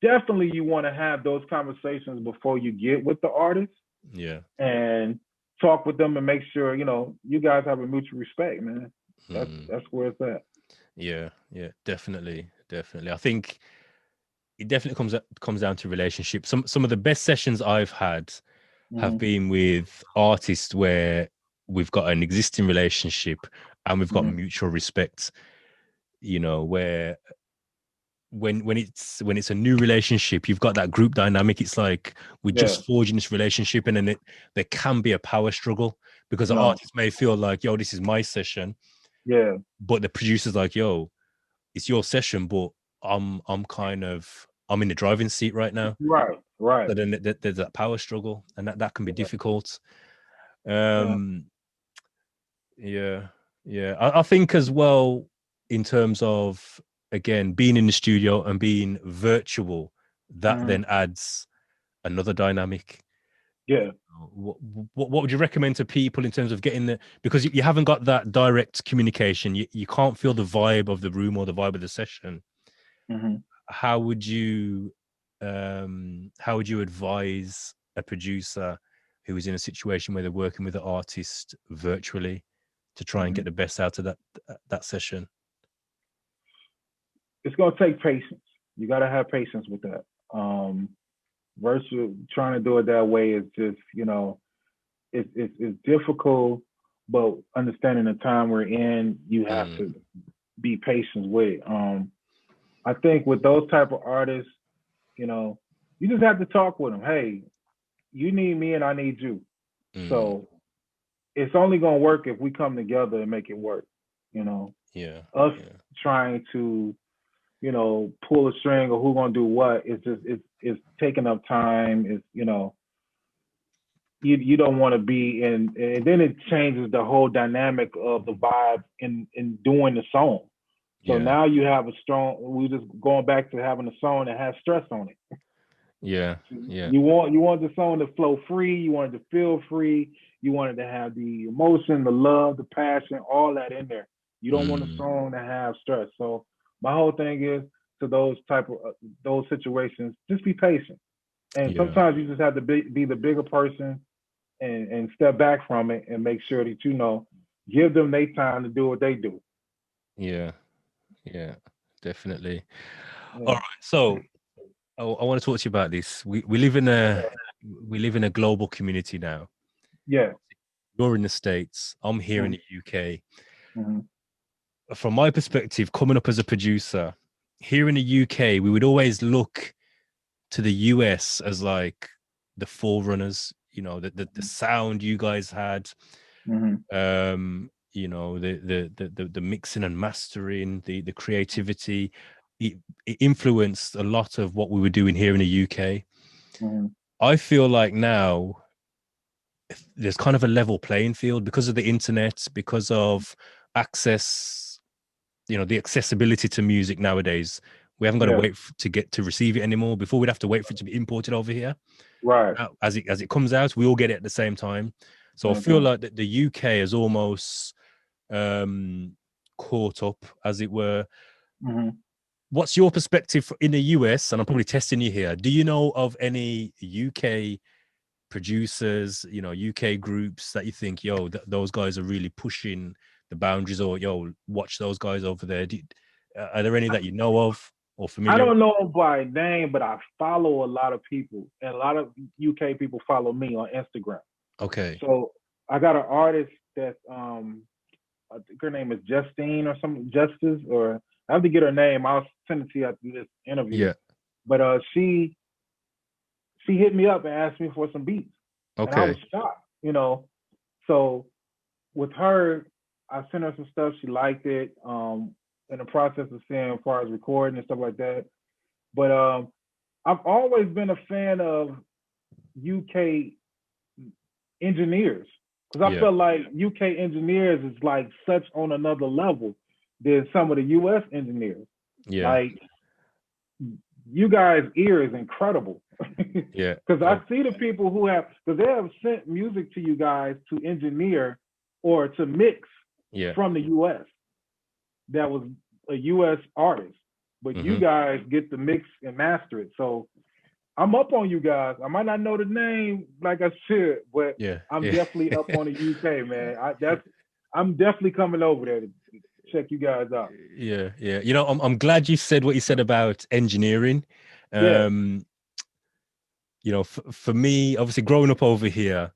definitely you want to have those conversations before you get with the artist. Yeah. And talk with them and make sure, you know, you guys have a mutual respect, man. That's where it's at. Yeah, definitely. I think it definitely comes down to relationships. Some of the best sessions I've had have been with artists where we've got an existing relationship and we've got mutual respect. You know, where when it's a new relationship, you've got that group dynamic. It's like we're just forging this relationship, and then there can be a power struggle because the artist may feel like, yo, this is my session. Yeah. But the producer's like, yo, it's your session, but I'm in the driving seat right now. Right. So then there's that power struggle, and that can be difficult. I think as well, in terms of, again, being in the studio and being virtual, that then adds another dynamic. Yeah. What would you recommend to people in terms of getting because you haven't got that direct communication, you can't feel the vibe of the room or the vibe of the session. How would you advise a producer who is in a situation where they're working with an artist virtually to try and get the best out of that session? It's going to take patience. You got to have patience with that. Virtual, trying to do it that way is just, you know, it's difficult, but understanding the time we're in, you have to be patient with. I think with those type of artists, you know, you just have to talk with them. Hey, you need me and I need you. So it's only going to work if we come together and make it work. You know, trying to, you know, pull a string or who's going to do what, it's taking up time. It's, you know, you don't want to be in, and then it changes the whole dynamic of the vibe in doing the song. So now you have we just going back to having a song that has stress on it. You want the song to flow free. You want it to feel free. You want it to have the emotion, the love, the passion, all that in there. You don't want a song to have stress. So my whole thing is, to those those situations, just be patient. And sometimes you just have to be the bigger person and step back from it and make sure that, you know, give them their time to do what they do. Yeah, definitely. All right, so I want to talk to you about this. We live in a global community now. Yeah. You're in the States. I'm here in the UK. From my perspective, coming up as a producer here in the UK, we would always look to the US as like the forerunners. You know, the sound you guys had. you know, the mixing and mastering, the creativity, it influenced a lot of what we were doing here in the UK. I feel like now there's kind of a level playing field because of the internet, because of access, you know, the accessibility to music nowadays. We haven't got to wait to get to receive it anymore. Before, we'd have to wait for it to be imported over here. Right. Now, as it comes out, we all get it at the same time. So I feel like that the UK is almost caught up, as it were. What's your perspective in the US? And I'm probably testing you here. Do you know of any UK producers, you know, UK groups that you think, yo, those guys are really pushing the boundaries, or yo, watch those guys over there? Are there any that you know of or familiar? I don't know by name, but I follow a lot of people, and a lot of UK people follow me on Instagram. Okay. So I got an artist that I think her name is Justine or something, Justice, or I have to get her name. I'll send it to you after this interview. Yeah. But she hit me up and asked me for some beats. Okay. And I was shocked, you know. So with her, I sent her some stuff. She liked it. In the process of seeing as far as recording and stuff like that. But I've always been a fan of UK engineers, because I feel like UK engineers is like such on another level than some of the US engineers. Yeah. Like, you guys' ear is incredible. Yeah. Because I see the people who have, because they have sent music to you guys to engineer or to mix from the US. That was a US artist, but you guys get to mix and master it. So I'm up on you guys. I might not know the name like I should, but I'm definitely up on the UK, man. I'm definitely coming over there to check you guys out. Yeah. You know, I'm glad you said what you said about engineering. You know, for me, obviously growing up over here,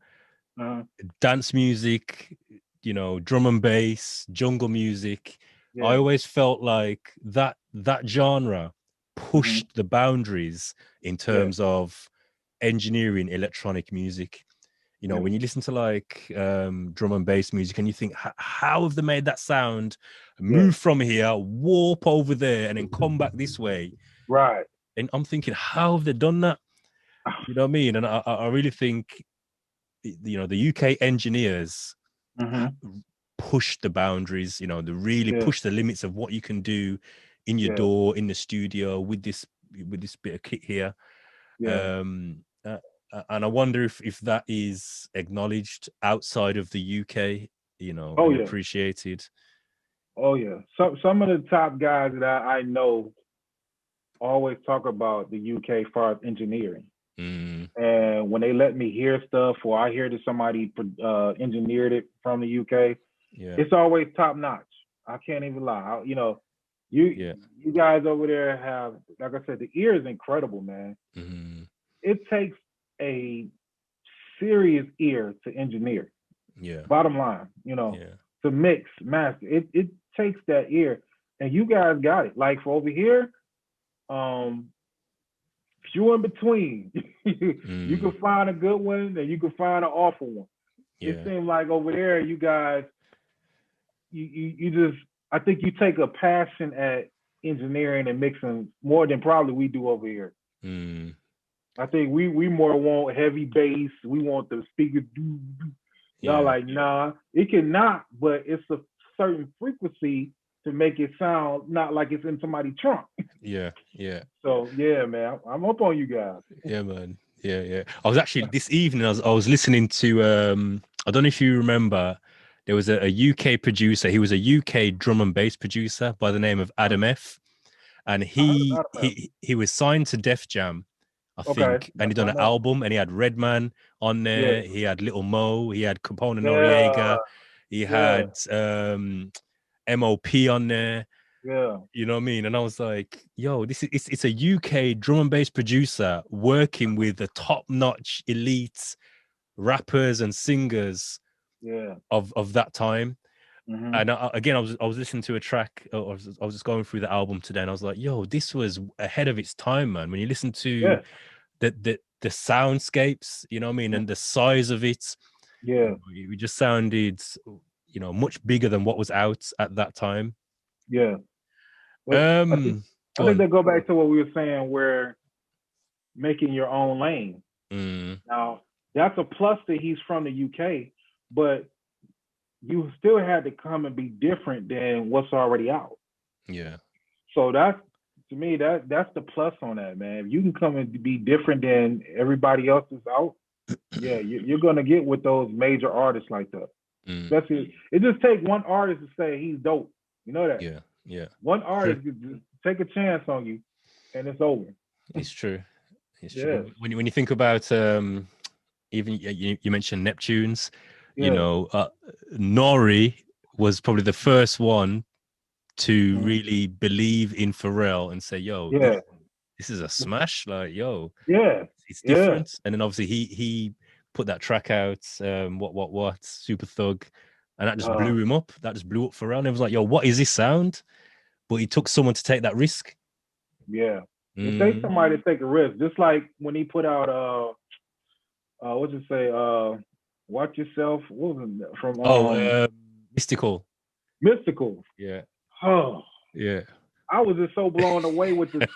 dance music, you know, drum and bass, jungle music. I always felt like that genre pushed the boundaries in terms of engineering electronic music. You know, when you listen to like drum and bass music and you think, how have they made that sound move from here, warp over there, and then come back this way? Right. And I'm thinking, how have they done that? You know what I mean? And I really think, you know, the UK engineers push the boundaries, you know, they really push the limits of what you can do in your door, in the studio with this bit of kit here. And I wonder if that is acknowledged outside of the UK, you know, and appreciated. Oh yeah. Some of the top guys that I know always talk about the UK as far as engineering. And when they let me hear stuff, or I hear that somebody engineered it from the UK, it's always top notch. I can't even lie. You know, you guys over there have, like I said, the ear is incredible, man. It takes a serious ear to engineer. Bottom line, you know, to mix, master. It takes that ear, and you guys got it. Like for over here, few in between. You can find a good one, and you can find an awful one. It seems like over there, you guys, you just, I think you take a passion at engineering and mixing more than probably we do over here. I think we more want heavy bass. We want the speaker do. Y'all like, nah, it can knock, but it's a certain frequency to make it sound not like it's in somebody's trunk. So yeah, man, I'm up on you guys. Yeah, man. Yeah. I was actually this evening. I was listening to. I don't know if you remember. There was a UK producer. He was a UK drum and bass producer by the name of Adam F. And he was signed to Def Jam, I think, and he done an album, and he had Redman on there. He had Little Mo. He had Capone Noriega. He had MOP on there. You know what I mean? And I was like, yo, it's a UK drum and bass producer working with the top-notch elite rappers and singers of that time. And again, I was listening to a track, I was just going through the album today, and I was like, yo, this was ahead of its time, man. When you listen to the soundscapes, you know what I mean, and the size of it, it just sounded, much bigger than what was out at that time. Yeah. I think they go back to what we were saying, where making your own lane. Now, that's a plus that he's from the UK, but you still had to come and be different than what's already out. Yeah. So that's, to me, that's the plus on that, man. If you can come and be different than everybody else is out, yeah, you're gonna get with those major artists like that. Especially, it just takes one artist to say he's dope. You know that? Yeah, yeah. One artist could just take a chance on you, and it's over. It's true. It's true. When you think about even you mentioned Neptunes, Nori was probably the first one to really believe in Pharrell and say, "Yo, this is a smash!" Like, "Yo, it's different." And then obviously he put that track out, what, Super Thug, and that just blew him up. That just blew up Pharrell. And it was like, "Yo, what is this sound?" But he took someone to take that risk. Yeah. It takes somebody to take a risk. Just like when he put out what'd you say? Watch Yourself. What was it from? Mystical. Mystical. Yeah. Oh. Yeah. I was just so blown away with this.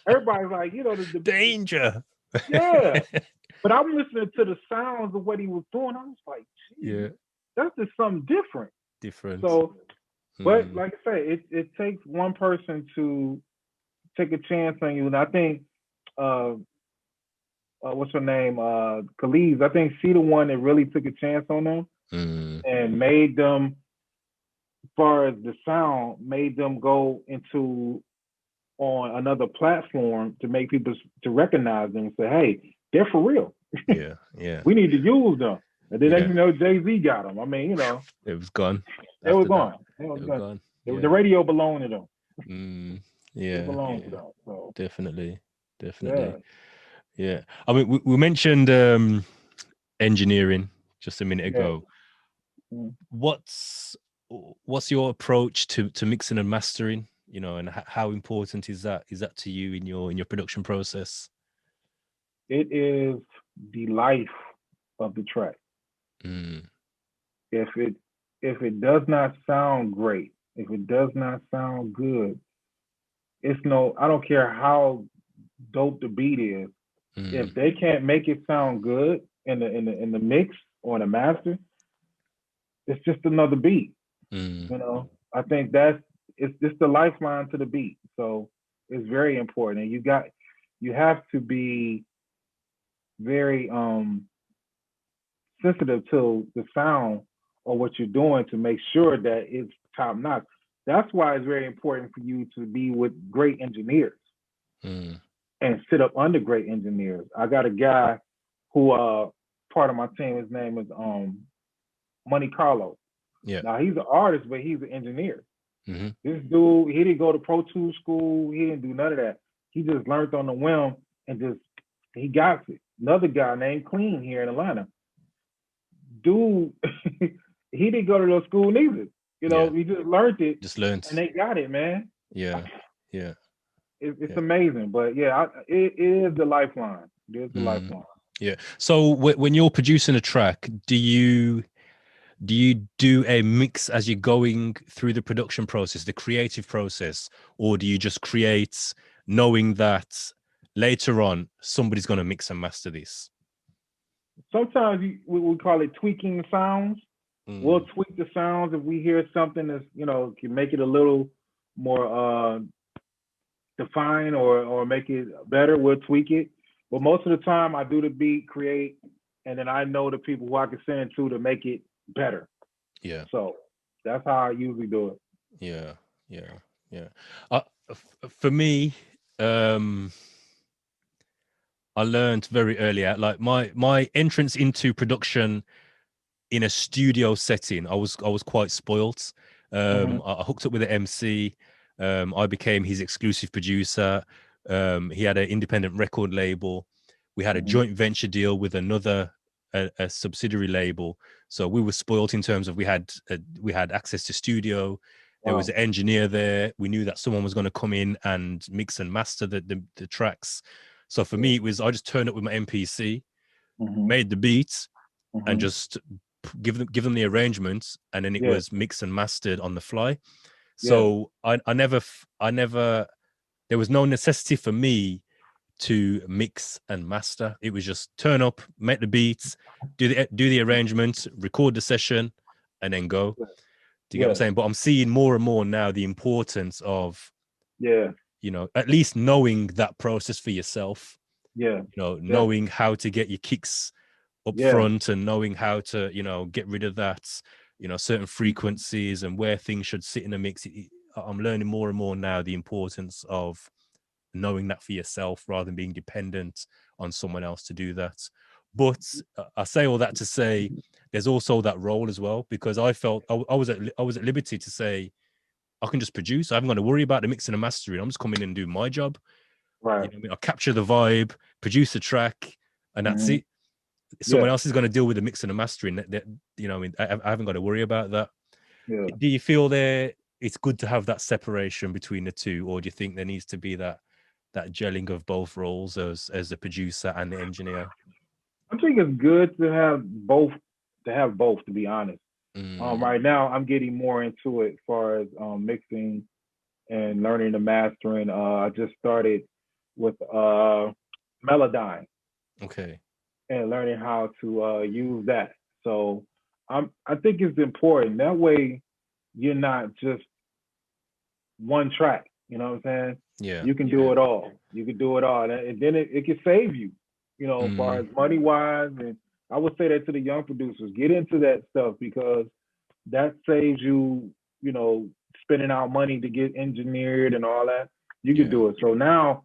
Everybody's like, the danger. Yeah. But I'm listening to the sounds of what he was doing. I was like, geez, that's just something different. So, but like I say, it takes one person to take a chance on you. And I think what's her name? Khalees. I think she the one that really took a chance on them and made them, as far as the sound, made them go into on another platform to make people to recognize them and say, hey, they're for real. Yeah, yeah. We need to use them. And then Jay-Z got them. I mean, it was gone. It was gone. It was gone. The radio belonged to them. Yeah. It belonged to them. So. Definitely. Yeah. I mean, we mentioned engineering just a minute ago. What's your approach to mixing and mastering? And how important is that to you in your production process? It is the life of the track. If it does not sound great, if it does not sound good, I don't care how dope the beat is. If they can't make it sound good in the mix or in the master, it's just another beat. I think it's just the lifeline to the beat. So it's very important. And you have to be very sensitive to the sound or what you're doing to make sure that it's top notch. That's why it's very important for you to be with great engineers and sit up under great engineers. I got a guy who part of my team, his name is Money Carlo. Yeah. Now he's an artist, but he's an engineer. This dude, he didn't go to Pro Tools school. He didn't do none of that. He just learned on the whim and he got it. Another guy named Clean here in Atlanta. Dude, he didn't go to no school neither. He just learned it. And they got it, man. Yeah. It's amazing. But it is the lifeline. It is the lifeline. Yeah. So when you're producing a track, do you do a mix as you're going through the production process, the creative process, or do you just create knowing that later on somebody's going to mix and master this? Sometimes we call it tweaking the sounds. We'll tweak the sounds if we hear something that's can make it a little more defined or make it better. We'll tweak it. But most of the time, I do the beat, create, and then I know the people who I can send it to make it better. Yeah. So that's how I usually do it. Yeah. For me, I learned very early out, like my entrance into production in a studio setting, I was quite spoilt. I hooked up with an MC. I became his exclusive producer. He had an independent record label. We had a joint venture deal with another a subsidiary label. So we were spoilt in terms of we had access to studio. There was an engineer there. We knew that someone was going to come in and mix and master the tracks. So for me, it was I just turned up with my MPC, made the beats, and just give them the arrangements, and then it was mixed and mastered on the fly. So I never there was no necessity for me to mix and master. It was just turn up, make the beats, do the arrangements, record the session, and then go. Do you get what I'm saying? But I'm seeing more and more now the importance of at least knowing that process for yourself. Knowing how to get your kicks up front, and knowing how to get rid of that certain frequencies and where things should sit in a mix. I'm learning more and more now the importance of knowing that for yourself rather than being dependent on someone else to do that. But I say all that to say there's also that role as well, because I felt I was at liberty to say I can just produce. I haven't got to worry about the mixing and mastering. I'm just coming in and do my job. Right. I'll capture the vibe, produce a track, and that's it. Someone else is going to deal with the mixing and mastering. I haven't got to worry about that. Yeah. Do you feel it's good to have that separation between the two, or do you think there needs to be that gelling of both roles as the producer and the engineer? I think it's good to have both. To be honest, right now I'm getting more into it as far as mixing and learning the mastering. I just started with Melodyne. Okay. And learning how to use that. So I think it's important. That way you're not just one track. You know what I'm saying? Yeah. You can do it all. You can do it all. And then it can save you, as far as money wise. And I would say that to the young producers, get into that stuff, because that saves you, spending out money to get engineered and all that. You can do it. So now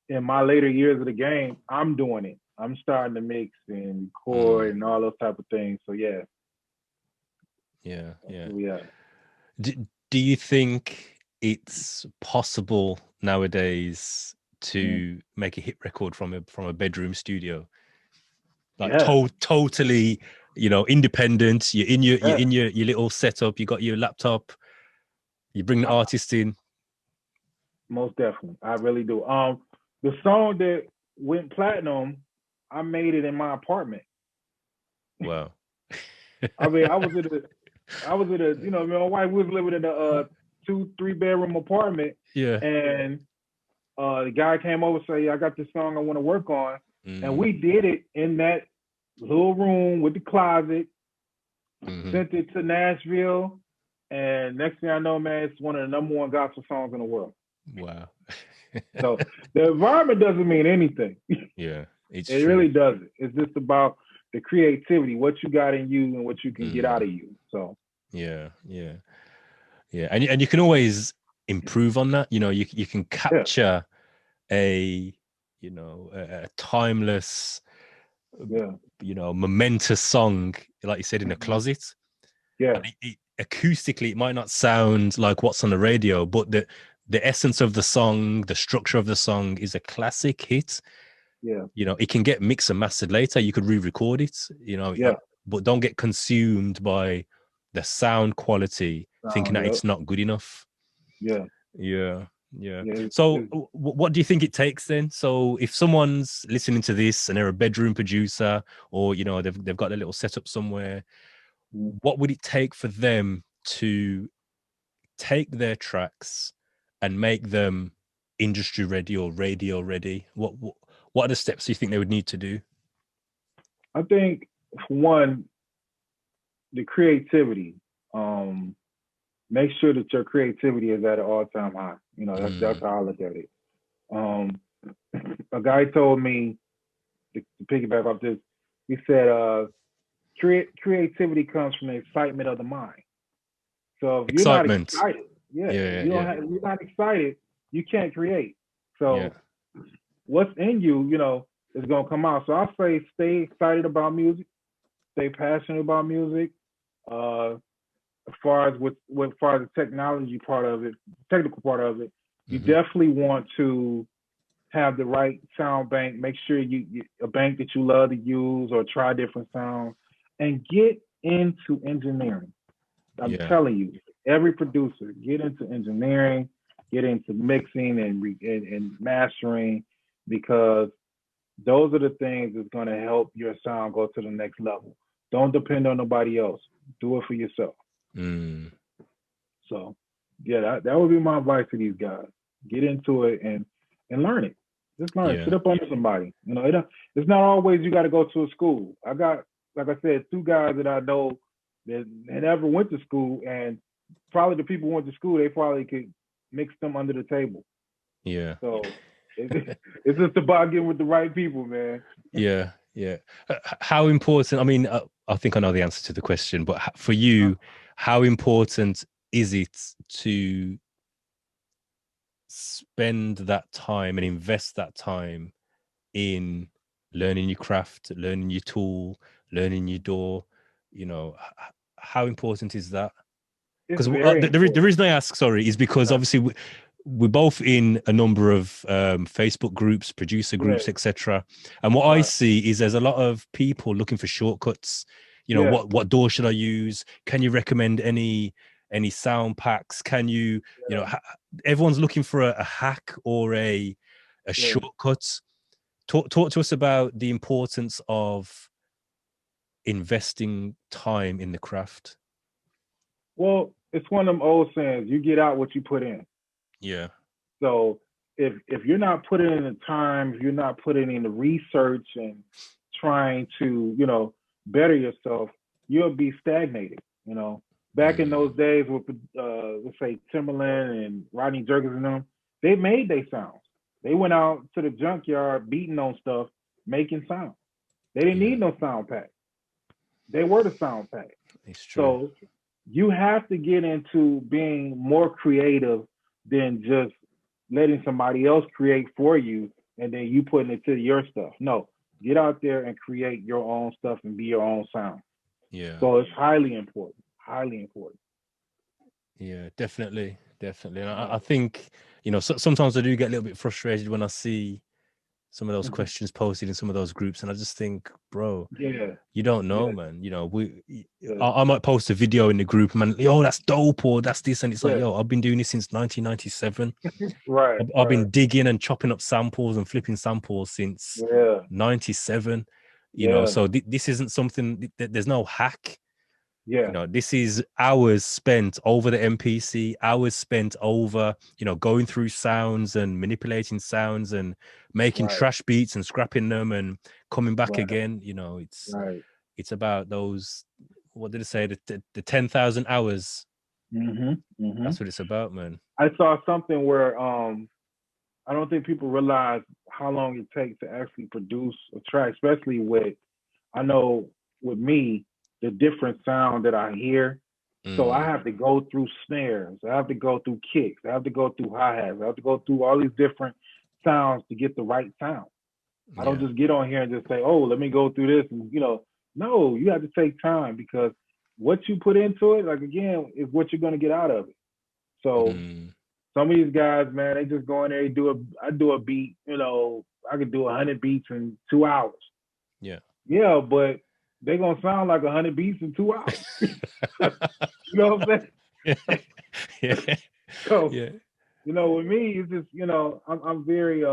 in my later years of the game, I'm doing it. I'm starting to mix and record and all those type of things. So yeah. Do you think it's possible nowadays to make a hit record from a bedroom studio, like totally, independent? You're in your little setup. You got your laptop. You bring the artist in. Most definitely, I really do. The song that went platinum, I made it in my apartment. Wow. I mean, I was in a, my wife was living in a 2-3 bedroom apartment. Yeah. And the guy came over and said, I got this song I want to work on. And we did it in that little room with the closet, sent it to Nashville. And next thing I know, man, it's one of the #1 gospel songs in the world. Wow. So the environment doesn't mean anything. Yeah. It really doesn't. It's just about the creativity, what you got in you and what you can get out of you. So yeah. And you can always improve on that. You can capture a timeless, momentous song, like you said, in a closet. Yeah. Acoustically, it might not sound like what's on the radio, but the essence of the song, the structure of the song is a classic hit. Yeah. It can get mixed and mastered later. You could re-record it, but don't get consumed by the sound quality, thinking that it's not good enough. Yeah. So what do you think it takes then? So if someone's listening to this and they're a bedroom producer, or they've got a little setup somewhere, what would it take for them to take their tracks and make them industry ready or radio ready? What are the steps you think they would need to do? I think, for one, the creativity. Make sure that your creativity is at an all-time high. That's how I look at it. A guy told me, to piggyback off this, he said, creativity comes from the excitement of the mind. So if you're not excited, you're not excited, you can't create. So what's in you, is gonna come out. So I say, stay excited about music, stay passionate about music. As far as the technology part of it, technical part of it, you definitely want to have the right sound bank. Make sure you a bank that you love to use, or try different sounds, and get into engineering. I'm telling you, every producer, get into engineering, get into mixing and mastering, because those are the things that's going to help your sound go to the next level. Don't depend on nobody else. Do it for yourself. So, yeah, that would be my advice to these guys. Get into it and learn it. Just learn. Sit up under somebody. You know, it's not always you got to go to a school. I got, like I said, 2 guys that I know that never went to school, and probably the people who went to school, they probably could mix them under the table. Yeah. So it's just about getting with the right people, man. Yeah. How important? I mean, I think I know the answer to the question, but for you, how important is it to spend that time and invest that time in learning your craft, learning your tool, learning your door? You know, how important is that? Because the reason I ask, sorry, is because obviously we're both in a number of Facebook groups, producer groups, etc. And what I see is there's a lot of people looking for shortcuts. You know, what door should I use? Can you recommend any sound packs? Can you, you know, everyone's looking for a hack or a shortcut. Talk to us about the importance of investing time in the craft. Well, it's one of them old sayings, you get out what you put in. Yeah. So if you're not putting in the time, if you're not putting in the research and trying to, you know, better yourself, you'll be stagnated. You know, back in those days with let's say Timberland and Rodney Jerkins and them, they made their sounds. They went out to the junkyard beating on stuff, making sounds. They didn't need no sound pack. They were the sound pack. It's true. So you have to get into being more creative than just letting somebody else create for you and then you putting it to your stuff. No, get out there and create your own stuff and be your own sound. Yeah. So it's highly important. Highly important. Yeah, definitely. And I think, you know, sometimes I do get a little bit frustrated when I see some of those questions posted in some of those groups, and I just think, bro, you don't know, man. You know, I might post a video in the group, man. Yo, that's dope, or that's this, and it's like, yo, I've been doing this since 1997. Right. I've been digging and chopping up samples and flipping samples since 97. You know, so this isn't something. There's no hack. Yeah. You know, this is hours spent over the MPC, hours spent over, you know, going through sounds and manipulating sounds and making trash beats and scrapping them and coming back again. You know, it's about those, what did it say? The 10,000 hours. That's what it's about, man. I saw something where I don't think people realize how long it takes to actually produce a track, especially I know with me, the different sound that I hear. So I have to go through snares. I have to go through kicks. I have to go through hi-hats. I have to go through all these different sounds to get the right sound. I don't just get on here and just say, oh, let me go through this. And, you know, no, you have to take time because what you put into it, like, again, is what you're going to get out of it. So some of these guys, man, they just go in there, I do a beat, you know, I could do 100 beats in 2 hours. Yeah. Yeah, but they're going to sound like 100 beats in 2 hours. You know what I'm saying? So, you know, with me, it's just, you know, I'm very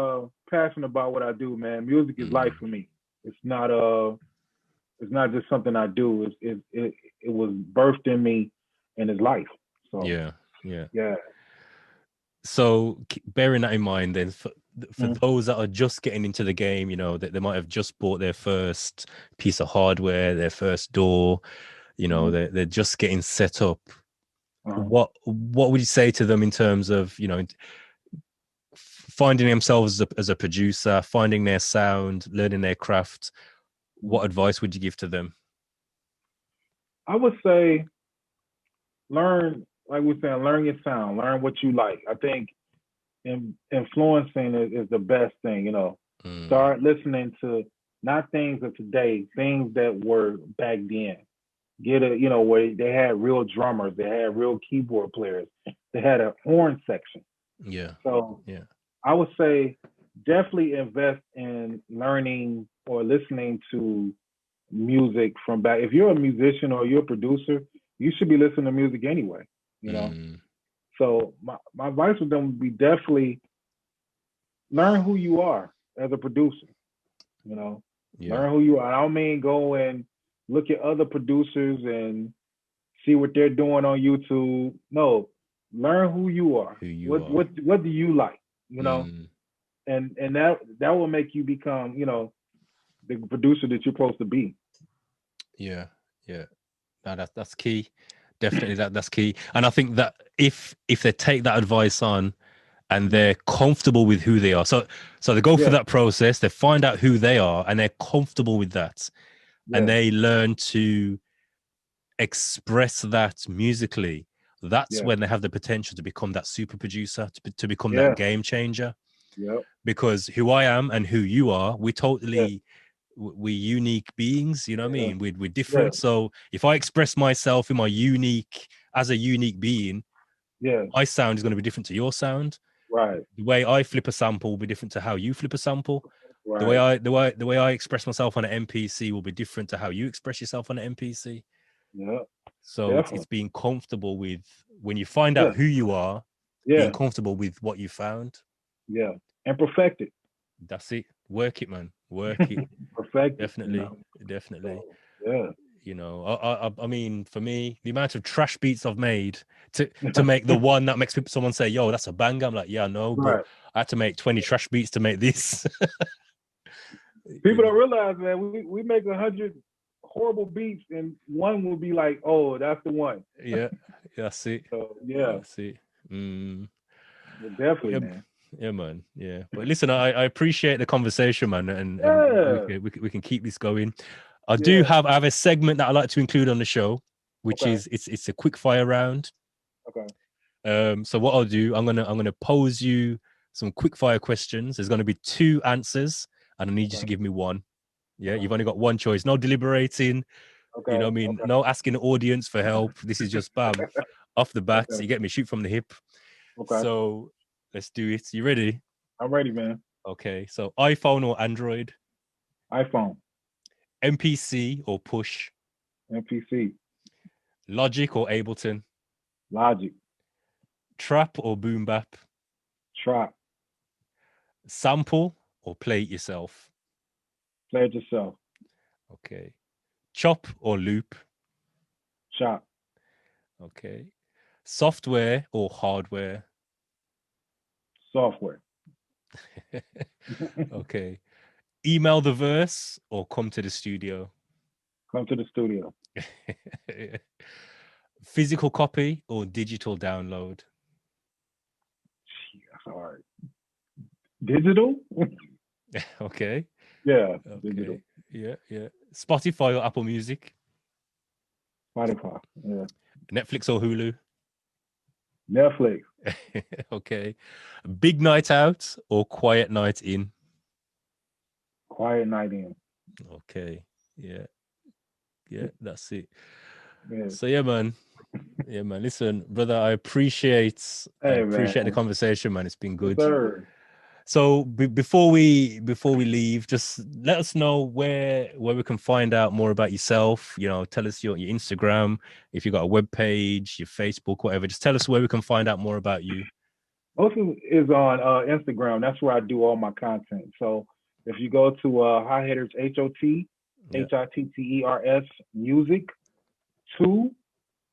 passionate about what I do, man. Music is life for me. It's not just something I do. It was birthed in me and it's life. So yeah. So bearing that in mind, then for those that are just getting into the game, you know, that they might have just bought their first piece of hardware, their first door, you know, they're just getting set up. What would you say to them in terms of, you know, finding themselves as a producer, finding their sound, learning their craft? What advice would you give to them? I would say learn, like we're saying, learn your sound, learn what you like. I think influencing is the best thing, you know. Start listening to not things of today, things that were back then. You know, where they had real drummers, they had real keyboard players, they had a horn section. So I would say definitely invest in learning or listening to music from back. If you're a musician or you're a producer, you should be listening to music anyway, you know. So my advice with them would be definitely learn who you are as a producer, you know. Learn who you are. I don't mean go and look at other producers and see what they're doing on YouTube. No, learn who you are. What do you like? You know, and that will make you become, you know, the producer that you're supposed to be. Yeah. No, that's key. Definitely that's key. And I think that if they take that advice on and they're comfortable with who they are, so they go through that process, they find out who they are, and they're comfortable with that, and they learn to express that musically. That's when they have the potential to become that super producer, to become that game changer. Because who I am and who you are, we totally we're unique beings, you know what I mean? We're different. So if I express myself in my as a unique being, my sound is going to be different to your sound. Right. The way I flip a sample will be different to how you flip a the way I express myself on an MPC will be different to how you express yourself on an MPC. So it's being comfortable with, when you find out who you are, being comfortable with what you found. And perfect it. That's it. Work it, man. Work it. Perfect. Definitely. You know? Definitely. So, you know, I mean, for me, the amount of trash beats I've made to make the one that makes someone say, "Yo, that's a banger." I'm like, yeah, I know, but I had to make 20 trash beats to make this. People don't realize, man, we make 100 horrible beats, and one will be like, "Oh, that's the one." That's it. So, that's it. Definitely, man. Yeah, man. Yeah, but listen, I appreciate the conversation, man, and we can keep this going. I have a segment that I like to include on the show, which is it's a quick fire round. So what I'll do, I'm gonna pose you some quick fire questions. There's gonna be 2 answers, and I need you to give me one. You've only got one choice. No deliberating. You know what I mean? No asking the audience for help. This is just bam, off the bat. So you get me, shoot from the hip. So let's do it. You ready? I'm ready, man. Okay. So iPhone or Android? iPhone. MPC or push? MPC. Logic or Ableton? Logic. Trap or boom bap? Trap. Sample or play it yourself? Play it yourself. Okay. Chop or loop? Chop. Okay. Software or hardware? Software. Okay. Email the verse or come to the studio? Come to the studio. Physical copy or digital download? That's hard. Digital? Okay. Yeah. Okay. Digital. Yeah. Spotify or Apple Music? Spotify. Yeah. Netflix or Hulu? Netflix. Okay. Big night out or quiet night in? Quiet night in. Okay. Yeah, that's it. Yeah. So yeah, man. Listen, brother, I appreciate the conversation, man. It's been good. Yes, sir. So before we leave, just let us know where we can find out more about yourself. You know, tell us your Instagram, if you got a web page, your Facebook, whatever. Just tell us where we can find out more about you. Most of it is on Instagram. That's where I do all my content. So if you go to Hot Hitters HOTTERS music 2,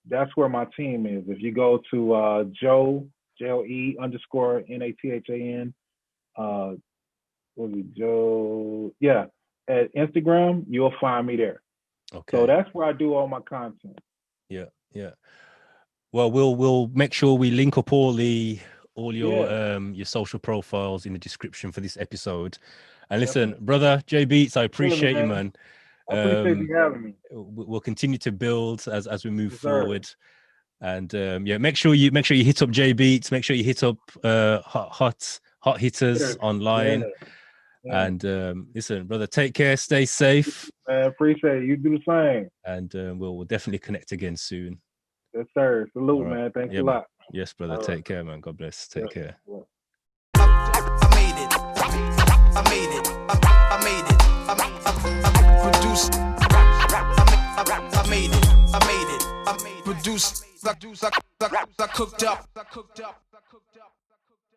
that's where my team is. If you go to Joe JOE_NATHAN, Joe? Yeah, at Instagram, you'll find me there. Okay. So that's where I do all my content. Yeah. Well, we'll make sure we link up all your social profiles in the description for this episode. And listen, brother J Beats, I appreciate you, man. I appreciate you having me. We'll continue to build as we move forward. And make sure you hit up J Beats. Make sure you hit up hot hitters online. Yeah. And listen, brother, take care, stay safe. I appreciate it. You do the same. And we'll definitely connect again soon. Yes, sir. Salute, man. Thanks a lot. Yes, brother. Take care, man. God bless. Take care. I made it. I made it. I made it. I produced. I made it. I made it. I produced. I cooked up.